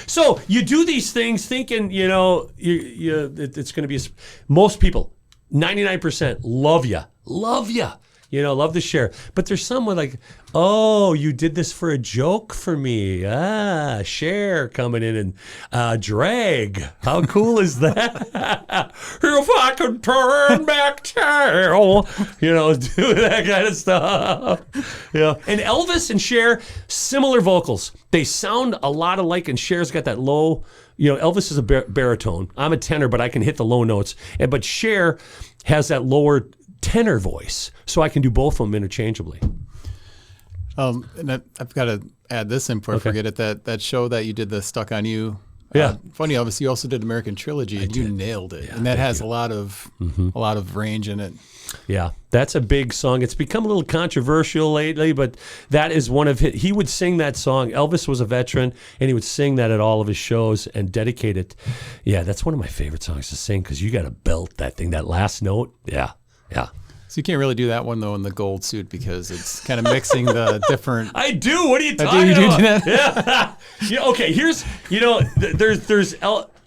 So you do these things thinking, you know, it's going to be, most people, 99% love you, you know, love to share. But there's someone like, oh, you did this for a joke for me. Cher coming in and drag. How cool is that? If I could turn back time, you know, do that kind of stuff. Yeah. And Elvis and Cher, similar vocals. They sound a lot alike, and Cher's got that low, you know, Elvis is a baritone. I'm a tenor, but I can hit the low notes. But Cher has that lower tenor voice, so I can do both of them interchangeably. And I've got to add this in before I forget it. That show that you did, the Stuck on You. Yeah. Funny, Elvis, you also did American Trilogy, and you nailed it. Yeah, and that has a lot of range in it. Yeah, that's a big song. It's become a little controversial lately, but that is one of his. He would sing that song. Elvis was a veteran, and he would sing that at all of his shows and dedicate it. Yeah, that's one of my favorite songs to sing because you got to belt that thing, that last note. Yeah. So you can't really do that one, though, in the gold suit because it's kind of mixing the different... I do. What are you talking about? Do that? Yeah. Okay, here's, you know, there's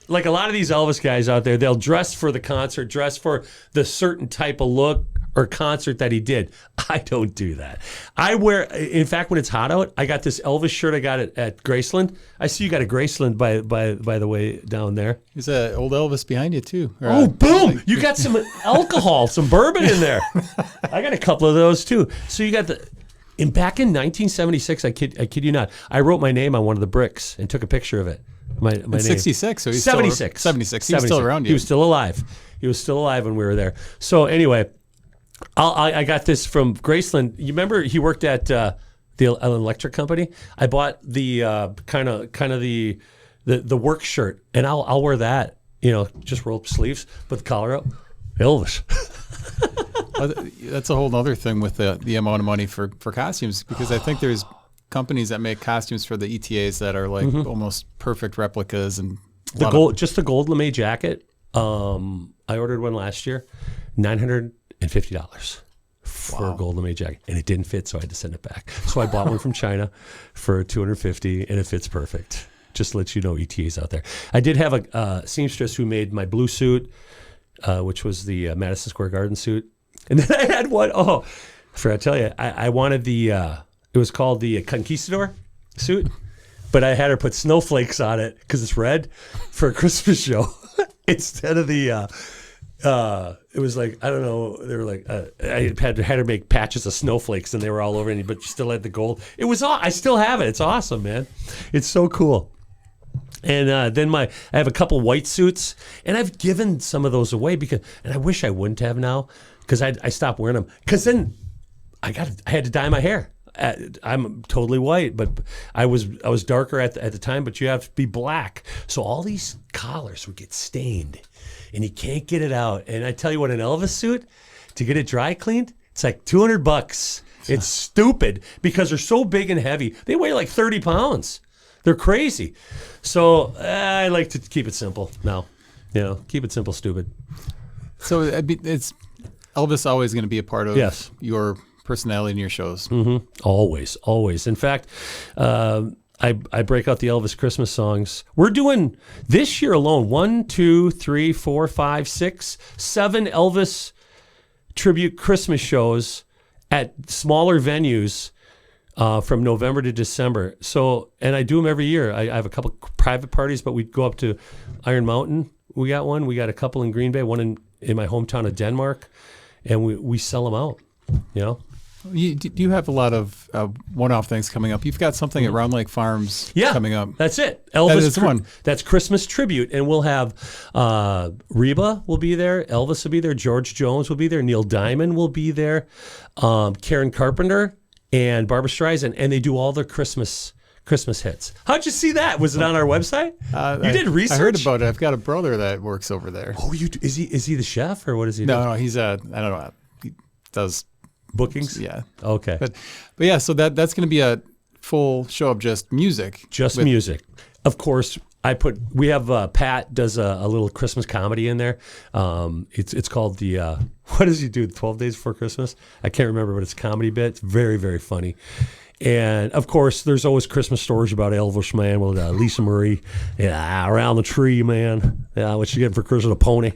like a lot of these Elvis guys out there, they'll dress for the concert, dress for the certain type of look or concert that he did. I don't do that. I wear, in fact, when it's hot out, I got this Elvis shirt I got at Graceland. I see you got a Graceland by the way down there. There's an old Elvis behind you, too. Oh, boom! You got some alcohol, some bourbon in there. I got a couple of those, too. So you got back in 1976, I kid you not, I wrote my name on one of the bricks and took a picture of it. My name. 66, so he's 76. 76. He was still around you. He was still alive. He was still alive when we were there. So anyway, I got this from Graceland. You remember he worked at the electric company? I bought the kind of the work shirt, and I'll wear that. You know, just roll up sleeves, put the collar up. Elvis. That's a whole other thing with the amount of money for costumes, because I think there's companies that make costumes for the ETAs that are like almost perfect replicas, and just the gold lame jacket. I ordered one last year, $950 for a gold lame jacket, and it didn't fit, so I had to send it back. So I bought one from China for $250, and it fits perfect. Just to let you know, ETAs out there. I did have a seamstress who made my blue suit, which was the Madison Square Garden suit, and then I had one. Oh, I forgot to tell you, I wanted the. It was called the Conquistador suit. but I had her put snowflakes on it because it's red for a Christmas show instead of the. It was like, I don't know. They were like, I had her make patches of snowflakes, and they were all over, but you still had the gold. It was. I still have it. It's awesome, man. It's so cool. And then I have a couple white suits, and I've given some of those away and I wish I wouldn't have now because I stopped wearing them. Because then I had to dye my hair. I'm totally white, but I was darker at the time. But you have to be black, so all these collars would get stained, and you can't get it out. And I tell you what, an Elvis suit to get it dry cleaned, it's like $200. It's stupid because they're so big and heavy. They weigh like 30 pounds. They're crazy. So I like to keep it simple now. Keep it simple, stupid. So it's Elvis always going to be a part of your personality in your shows. Mm-hmm. Always. In fact, I break out the Elvis Christmas songs. We're doing this year alone 1, 2, 3, 4, 5, 6, 7 Elvis tribute Christmas shows at smaller venues. From November to December. So, and I do them every year. I have a couple private parties, but we go up to Iron Mountain. We got one. We got a couple in Green Bay, one in my hometown of Denmark, and we sell them out. Do you have a lot of one-off things coming up? You've got something at Round Lake Farms coming up. That's it. Elvis. That is one. That's Christmas tribute, and we'll have Reba will be there, Elvis will be there, George Jones will be there, Neil Diamond will be there, Karen Carpenter, and Barbara Streisand, and they do all their Christmas hits. How'd you see that? Was it on our website? You did research? I heard about it. I've got a brother that works over there. Oh, is he the chef or what is he? No, he's I don't know. He does bookings. Yeah. Okay. But yeah, so that's going to be a full show of just music. Just music. Of course, we have Pat does a little Christmas comedy in there. It's called the what does he do? 12 Days Before Christmas? I can't remember, but it's a comedy bit. It's very, very funny. And of course, there's always Christmas stories about Elvis, man, with Lisa Marie. Yeah, around the tree, man. Yeah, what you getting for Christmas? A pony,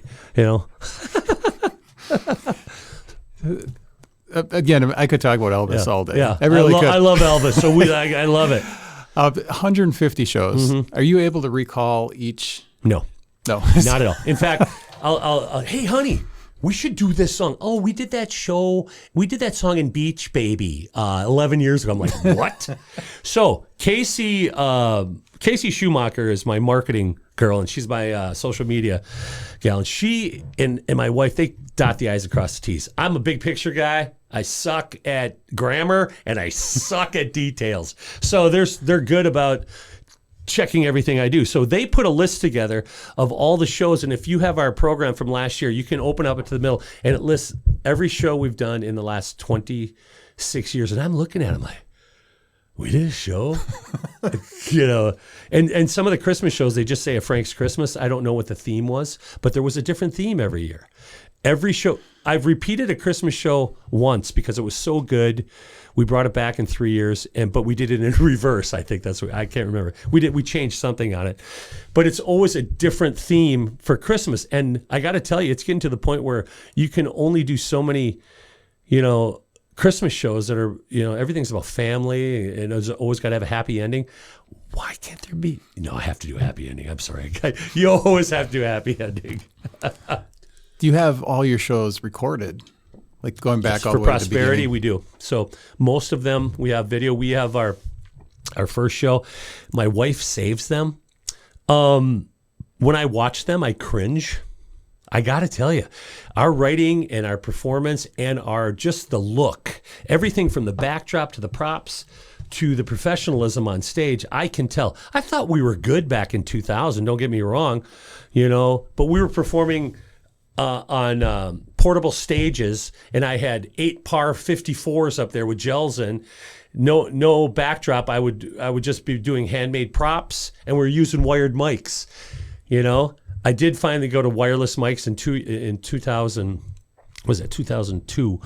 Again, I could talk about Elvis all day. Yeah, I really could. I love Elvis, so I love it. 150 shows. Are you able to recall each? No, not at all. In fact, I'll hey, honey, we should do this song. Oh, we did that show. We did that song in Beach Baby 11 years ago. I'm like, what? So Casey Schumacher is my marketing girl, and she's my social media gal. And she and my wife, they dot the I's across the T's. I'm a big picture guy. I suck at grammar, and I suck at details. So they're good about checking everything I do. So they put a list together of all the shows, and if you have our program from last year, you can open up it to the middle, and it lists every show we've done in the last 26 years. And I'm looking at them like, we did a show? And some of the Christmas shows, they just say a Frank's Christmas. I don't know what the theme was, but there was a different theme every year. Every show, I've repeated a Christmas show once because it was so good. We brought it back in 3 years, but we did it in reverse. I think that's what I can't remember. We changed something on it, but it's always a different theme for Christmas. And I got to tell you, it's getting to the point where you can only do so many, Christmas shows that are, everything's about family and it's always got to have a happy ending. Why can't there be? I have to do a happy ending. I'm sorry. You always have to do a happy ending. Do you have all your shows recorded? Like going back all the way for to the prosperity, beginning? we do. So most of them, we have video. We have our first show. My wife saves them. When I watch them, I cringe. I got to tell you, our writing and our performance and just the look, everything from the backdrop to the props to the professionalism on stage, I can tell. I thought we were good back in 2000. Don't get me wrong, but we were performing on portable stages, and I had 8 par 54s up there with gels in. No backdrop. I would just be doing handmade props, and we're using wired mics. I did finally go to wireless mics in 2000. Was it 2002?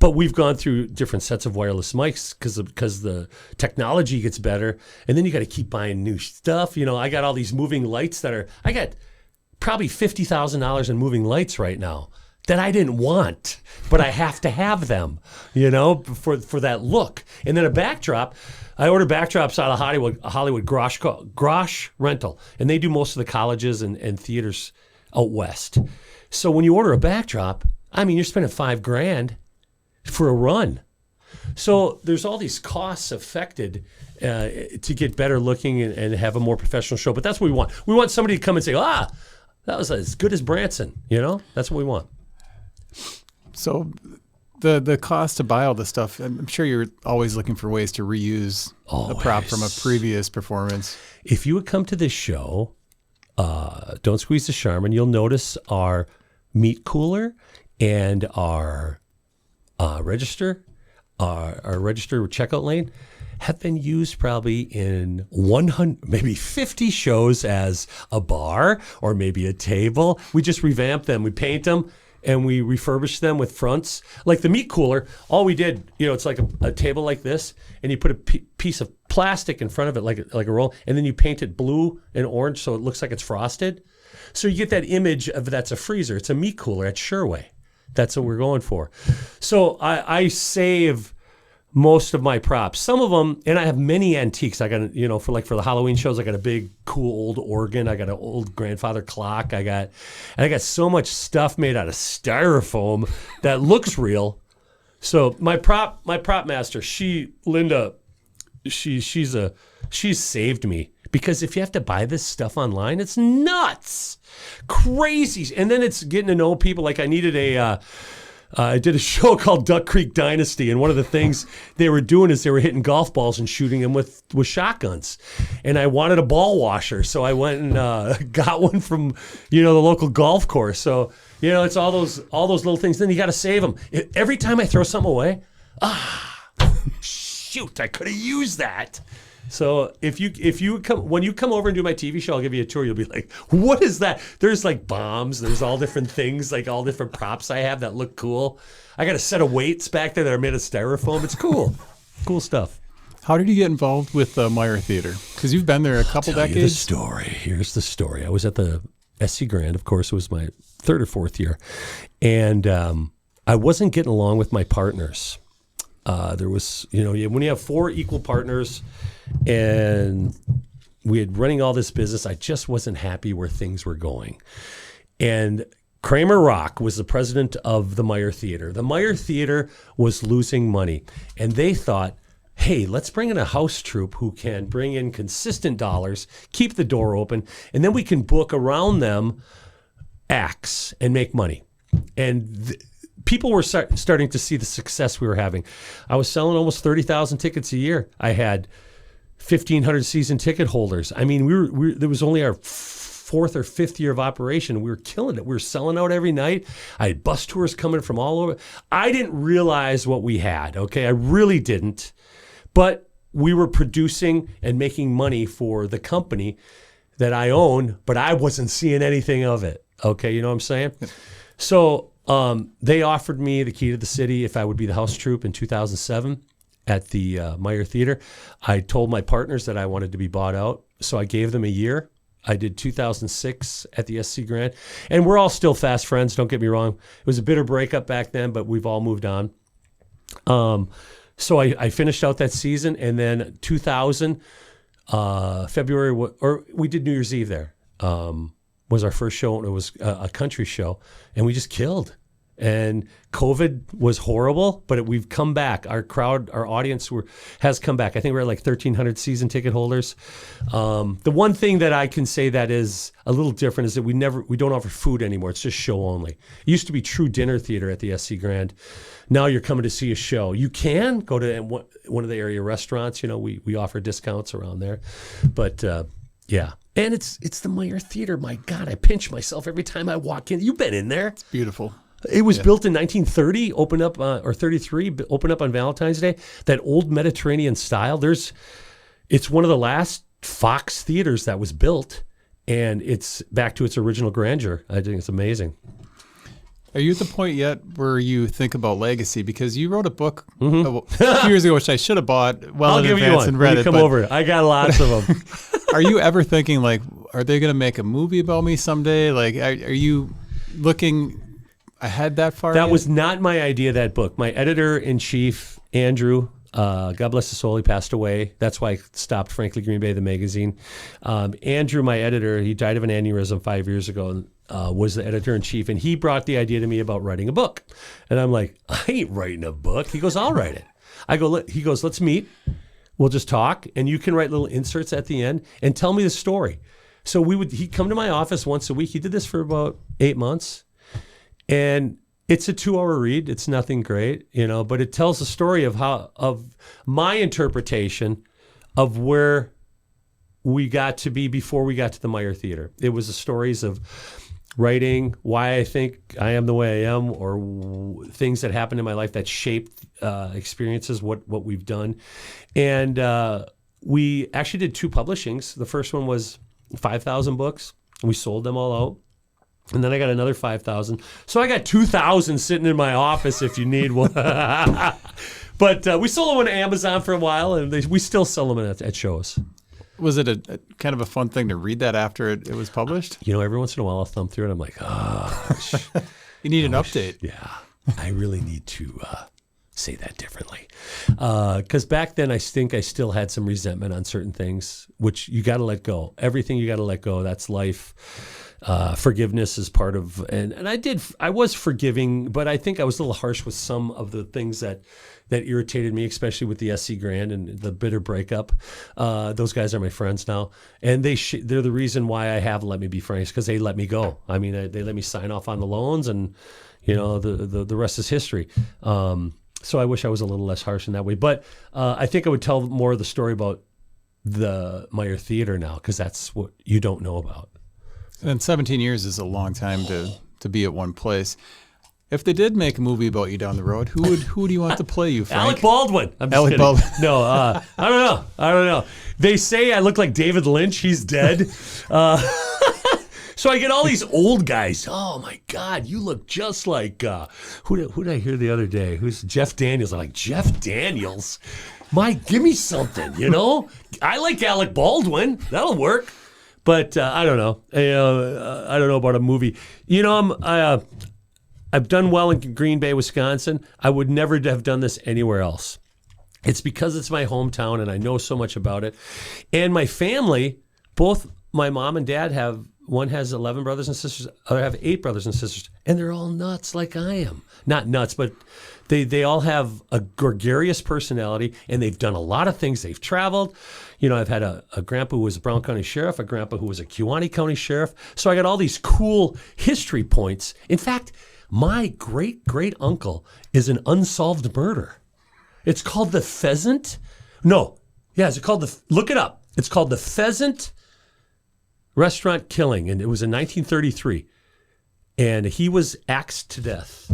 But we've gone through different sets of wireless mics because the technology gets better, and then you got to keep buying new stuff. I got all these moving lights I got probably $50,000 in moving lights right now that I didn't want, but I have to have them, for that look. And then a backdrop, I order backdrops out of Hollywood Grosh Rental, and they do most of the colleges and theaters out west. So when you order a backdrop, I mean, you're spending $5,000 for a run. So there's all these costs affected to get better looking and have a more professional show. But that's what we want. We want somebody to come and say, that was as good as Branson. That's what we want. So the cost to buy all this stuff, I'm sure you're always looking for ways to reuse a prop from a previous performance. If you would come to this show, Don't Squeeze the Charmin, you'll notice our meat cooler and our register, our register checkout lane have been used probably in 100, maybe 50 shows as a bar or maybe a table. We just revamp them. We paint them and we refurbish them with fronts. Like the meat cooler, all we did, it's like a table like this, and you put a piece of plastic in front of it like a roll, and then you paint it blue and orange so it looks like it's frosted. So you get that image of that's a freezer. It's a meat cooler at Sherway. That's what we're going for. So I save most of my props. Some of them, and I have many antiques. I got, for the Halloween shows, I got a big, cool old organ. I got an old grandfather clock. I got so much stuff made out of styrofoam that looks real. So my prop master, Linda, she's saved me. Because if you have to buy this stuff online, it's nuts, crazy. And then it's getting to know people. Like I did a show called Duck Creek Dynasty, and one of the things they were doing is they were hitting golf balls and shooting them with shotguns. And I wanted a ball washer, so I went and got one from the local golf course. So it's all those little things. Then you got to save them. Every time I throw something away, shoot, I could have used that. So when you come over and do my TV show, I'll give you a tour. You'll be like, what is that? There's like bombs. There's all different things, like all different props I have that look cool. I got a set of weights back there that are made of styrofoam. It's cool. Cool stuff. How did you get involved with the Meyer Theater? Because you've been there a couple decades. Here's the story. I was at the SC Grand. Of course, it was my third or fourth year. And I wasn't getting along with my partners. There was, when you have four equal partners and we had running all this business, I just wasn't happy where things were going. And Kramer Rock was the president of the Meyer Theater. The Meyer Theater was losing money, and they thought, hey, let's bring in a house troupe who can bring in consistent dollars, keep the door open, and then we can book around them acts and make money. And people were starting to see the success we were having. I was selling almost 30,000 tickets a year. I had 1,500 season ticket holders. I mean, there was only our fourth or fifth year of operation. We were killing it. We were selling out every night. I had bus tours coming from all over. I didn't realize what we had, okay? I really didn't. But we were producing and making money for the company that I own, but I wasn't seeing anything of it, okay? You know what I'm saying? So they offered me the key to the city if I would be the house troupe in 2007 at the Meyer Theater. I told my partners that I wanted to be bought out, so I gave them a year. I did 2006 at the SC Grand, and we're all still fast friends, don't get me wrong. It was a bitter breakup back then, but we've all moved on. So I finished out that season, and then 2000, February, or we did New Year's Eve there, was our first show, and it was a country show, and we just killed. And COVID was horrible, but we've come back. Our crowd, our audience has come back. I think we're at like 1,300 season ticket holders. The one thing that I can say that is a little different is that we don't offer food anymore. It's just show only. It used to be true dinner theater at the SC Grand. Now you're coming to see a show. You can go to one of the area restaurants. We offer discounts around there, but yeah. And it's the Meyer Theater. My God, I pinch myself every time I walk in. You've been in there. It's beautiful. It was built in 1930, opened up, or 33, opened up on Valentine's Day. That old Mediterranean style. It's one of the last Fox theaters that was built, and it's back to its original grandeur. I think it's amazing. Are you at the point yet where you think about legacy? Because you wrote a book a few years ago, which I should have bought I'll give you one. and read it. Come over. I got lots of them. Are you ever thinking, like, are they going to make a movie about me someday? Like, are you looking ahead that far? That yet? was not my idea, that book. My editor-in-chief, Andrew, God bless his soul, he passed away. That's why I stopped Frankly Green Bay, the magazine. Andrew, my editor, he died of an aneurysm 5 years ago, and was the editor-in-chief, and he brought the idea to me about writing a book. And I'm like, I ain't writing a book. He goes, I'll write it. He goes, let's meet. We'll just talk, and you can write little inserts at the end and tell me the story. So he'd come to my office once a week. He did this for about 8 months. And it's a 2-hour read. It's nothing great, but it tells the story of my interpretation of where we got to be before we got to the Meyer Theater. It was the stories of writing, why I think I am the way I am, or things that happened in my life that shaped experiences, what we've done. And we actually did 2 publishings. The first one was 5,000 books. We sold them all out. And then I got another 5,000. So I got 2,000 sitting in my office if you need one. But we sold them on Amazon for a while, and we still sell them at shows. Was it a kind of a fun thing to read that after it was published? Every once in a while I'll thumb through it. I'm like, you need an update. Yeah, I really need to say that differently. Because back then I think I still had some resentment on certain things, which you got to let go. Everything you got to let go. That's life. Forgiveness is part of, and I was forgiving, but I think I was a little harsh with some of the things that irritated me, especially with the SC Grand and the bitter breakup. Those guys are my friends now, and they're the reason why I have Let Me Be Frank, because they let me go. I mean, they let me sign off on the loans, and the rest is history. So I wish I was a little less harsh in that way, but I think I would tell more of the story about the Meyer Theater now, because that's what you don't know about. And 17 years is a long time to be at one place. If they did make a movie about you down the road, who do you want to play you, Frank? Alec Baldwin. I'm just Alec kidding. Baldwin. No, I don't know. They say I look like David Lynch. He's dead. So I get all these old guys. Oh my God, you look just like who did I hear the other day? Who's Jeff Daniels? I'm like, Jeff Daniels? Give me something, I like Alec Baldwin. That'll work. But I don't know. I don't know about a movie. I've done well in Green Bay, Wisconsin. I would never have done this anywhere else. It's because it's my hometown and I know so much about it. And my family, both my mom and dad one has 11 brothers and sisters, other have 8 brothers and sisters, and they're all nuts like I am. Not nuts, but they all have a gregarious personality, and they've done a lot of things. They've traveled. I've had a grandpa who was a Brown County sheriff, a grandpa who was a Kewaunee County sheriff. So I got all these cool history points. In fact, my great-great-uncle is an unsolved murder. It's called the Pheasant. No. Yeah, look it up. It's called the Pheasant Restaurant Killing, and it was in 1933. And he was axed to death.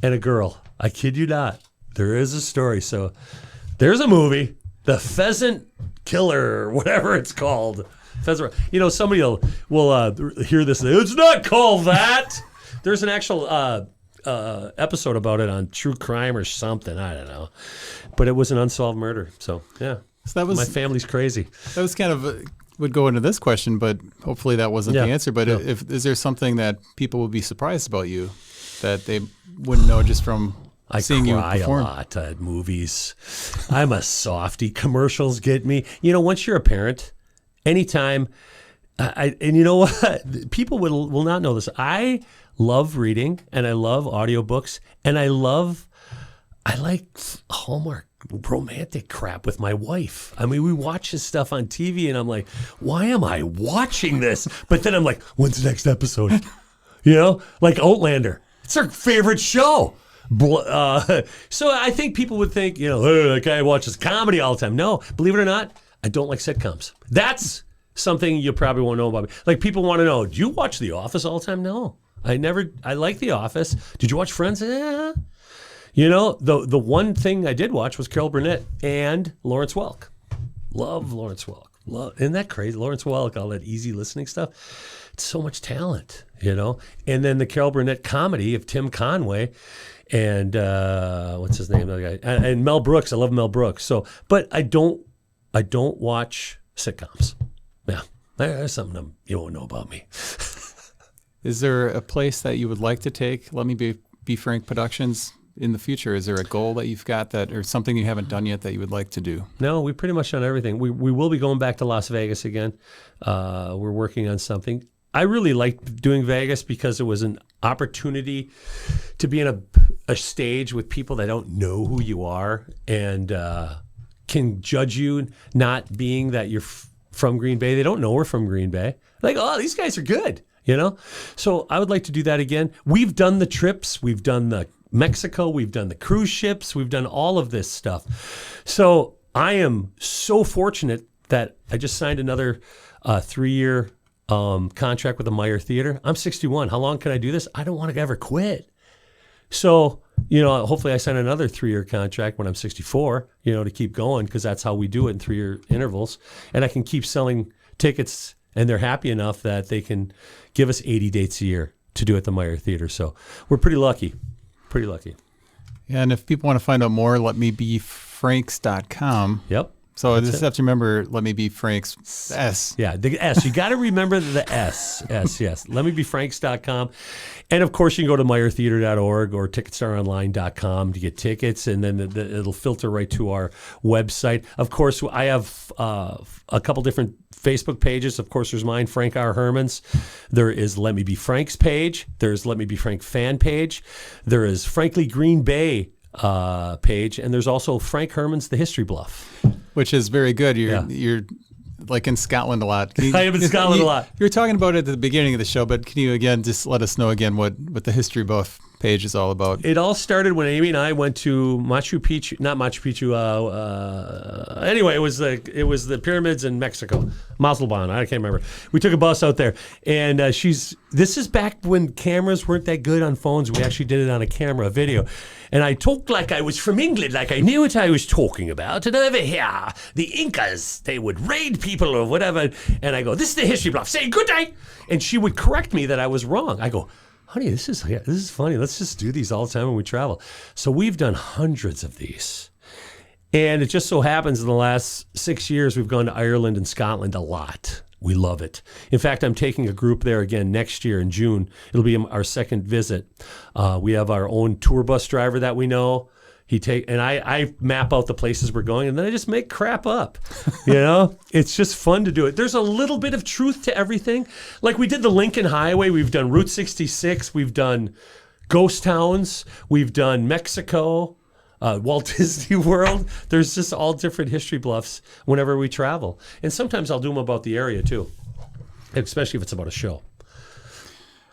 And a girl. I kid you not. There is a story. So there's a movie, The Pheasant Killer, whatever it's called. Pheasant. Somebody will hear this. It's not called that. There's an actual episode about it on True Crime or something. I don't know. But it was an unsolved murder. So, yeah. So that was, my family's crazy. That was kind of would go into this question, but hopefully that wasn't the answer. But is there something that people would be surprised about you that they wouldn't know just from seeing you perform? I cry a lot at movies. I'm a softie. Commercials get me. Once you're a parent, anytime, and you know what? People will not know this. I love reading, and I love audiobooks, and I like Hallmark romantic crap with my wife. I mean, we watch this stuff on TV, and I'm like, why am I watching this? But then I'm like, when's the next episode? Like Outlander. It's our favorite show. So I think people would think, hey, that guy watches comedy all the time. No, believe it or not, I don't like sitcoms. That's something you probably won't know about me. Like, people want to know, do you watch The Office all the time? No, I like The Office. Did you watch Friends? Yeah. The one thing I did watch was Carol Burnett and Lawrence Welk. Love Lawrence Welk. Isn't that crazy? Lawrence Welk, all that easy listening stuff. It's so much talent, And then the Carol Burnett comedy of Tim Conway and what's his name? The guy and Mel Brooks. I love Mel Brooks. So, but I don't watch sitcoms. Yeah, there's something you won't know about me. Is there a place that you would like to take Let Me Be Frank Productions in the future? Is there a goal that you've got that, or something you haven't done yet that you would like to do? No, we've pretty much done everything. We will be going back to Las Vegas again. We're working on something. I really liked doing Vegas because it was an opportunity to be in a stage with people that don't know who you are and can judge you, not being that you're from Green Bay. They don't know we're from Green Bay. Like, oh, these guys are good, you know? So I would like to do that again. We've done the trips. We've done the Mexico. We've done the cruise ships. We've done all of this stuff. So I am so fortunate that I just signed another 3-year contract with the Meyer Theater. I'm 61. How long can I do this? I don't want to ever quit. So, hopefully I sign another 3-year contract when I'm 64, to keep going, because that's how we do it in 3-year intervals. And I can keep selling tickets, and they're happy enough that they can give us 80 dates a year to do at the Meyer Theater. So we're pretty lucky. Pretty lucky. Yeah, and if people want to find out more, letmebefranks.com. Yep. So I just have to remember, Let Me Be Frank's S. Yeah, the S. You got to remember the S. S, yes. Letmebefranks.com. And, of course, you can go to meyertheater.org or ticketstarronline.com to get tickets, and then it'll filter right to our website. Of course, I have a couple different Facebook pages. Of course, there's mine, Frank R. Hermans. There is Let Me Be Frank's page. There's Let Me Be Frank fan page. There is Frankly Green Bay page, and there's also Frank Hermans, The History Bluff. Which is very good. You're like in Scotland a lot. I am in Scotland a lot. You were talking about it at the beginning of the show, but can you again just let us know again what the History Buff page is all about? It all started when Amy and I went to Machu Picchu. Anyway, it was the pyramids in Mexico, Mazatlan. I can't remember. We took a bus out there, and this is back when cameras weren't that good on phones. We actually did it on a camera, a video. And I talked like I was from England, like I knew what I was talking about. And over here, the Incas, they would raid people or whatever. And I go, this is the History Bluff. Say good day. And she would correct me that I was wrong. I go, honey, this is funny. Let's just do these all the time when we travel. So we've done hundreds of these. And it just so happens in the last 6 years, we've gone to Ireland and Scotland a lot. We love it. In fact, I'm taking a group there again next year in June. It'll be our second visit. We have our own tour bus driver that we know. I map out the places we're going, and then I just make crap up. It's just fun to do it. There's a little bit of truth to everything. Like we did the Lincoln Highway. We've done Route 66. We've done ghost towns. We've done Mexico. Walt Disney World. There's just all different history bluffs whenever we travel. And sometimes I'll do them about the area too, especially if it's about a show.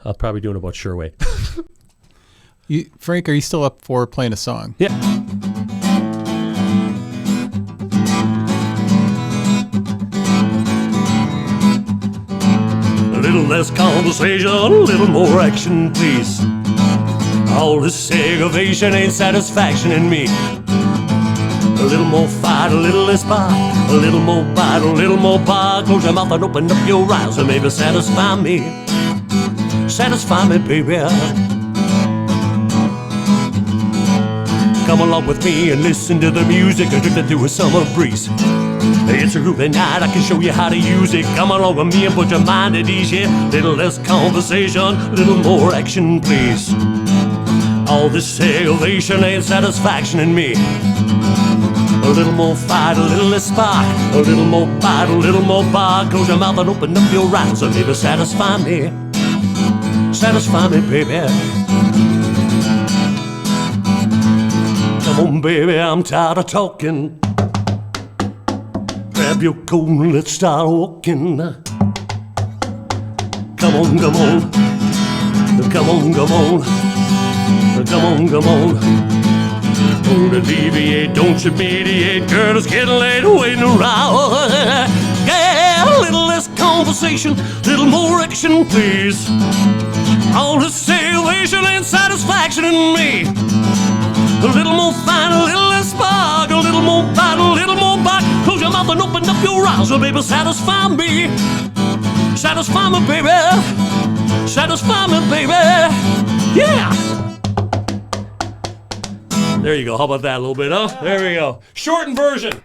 I'll probably do it about Sherway. Frank, are you still up for playing a song? Yeah. A little less conversation, a little more action, please. All this aggravation ain't satisfaction in me. A little more fight, a little less bite. A little more bite, a little more bite. Close your mouth and open up your eyes and maybe satisfy me. Satisfy me, baby. Come along with me and listen to the music and drifting through a summer breeze. It's a groovy night, I can show you how to use it. Come along with me and put your mind at ease, yeah. Little less conversation, little more action, please. All this elevation ain't satisfaction in me. A little more fight, a little less spark. A little more bite, a little more bark. Close your mouth and open up your eyes and maybe satisfy me. Satisfy me, baby. Come on, baby, I'm tired of talking. Grab your coat and let's start walking. Come on, come on. Come on, come on. Come on, come on. Don't alleviate, don't you mediate. Girl, it's getting late waiting around. Yeah, a little less conversation, little more action, please. All this salvation and satisfaction in me. A little more fine, a little less spark. A little more bite, a little more bite. Close your mouth and open up your eyes. So baby, satisfy me. Satisfy me, baby. Satisfy me, baby. Yeah. There you go. How about that a little bit, huh? There we go. Shortened version.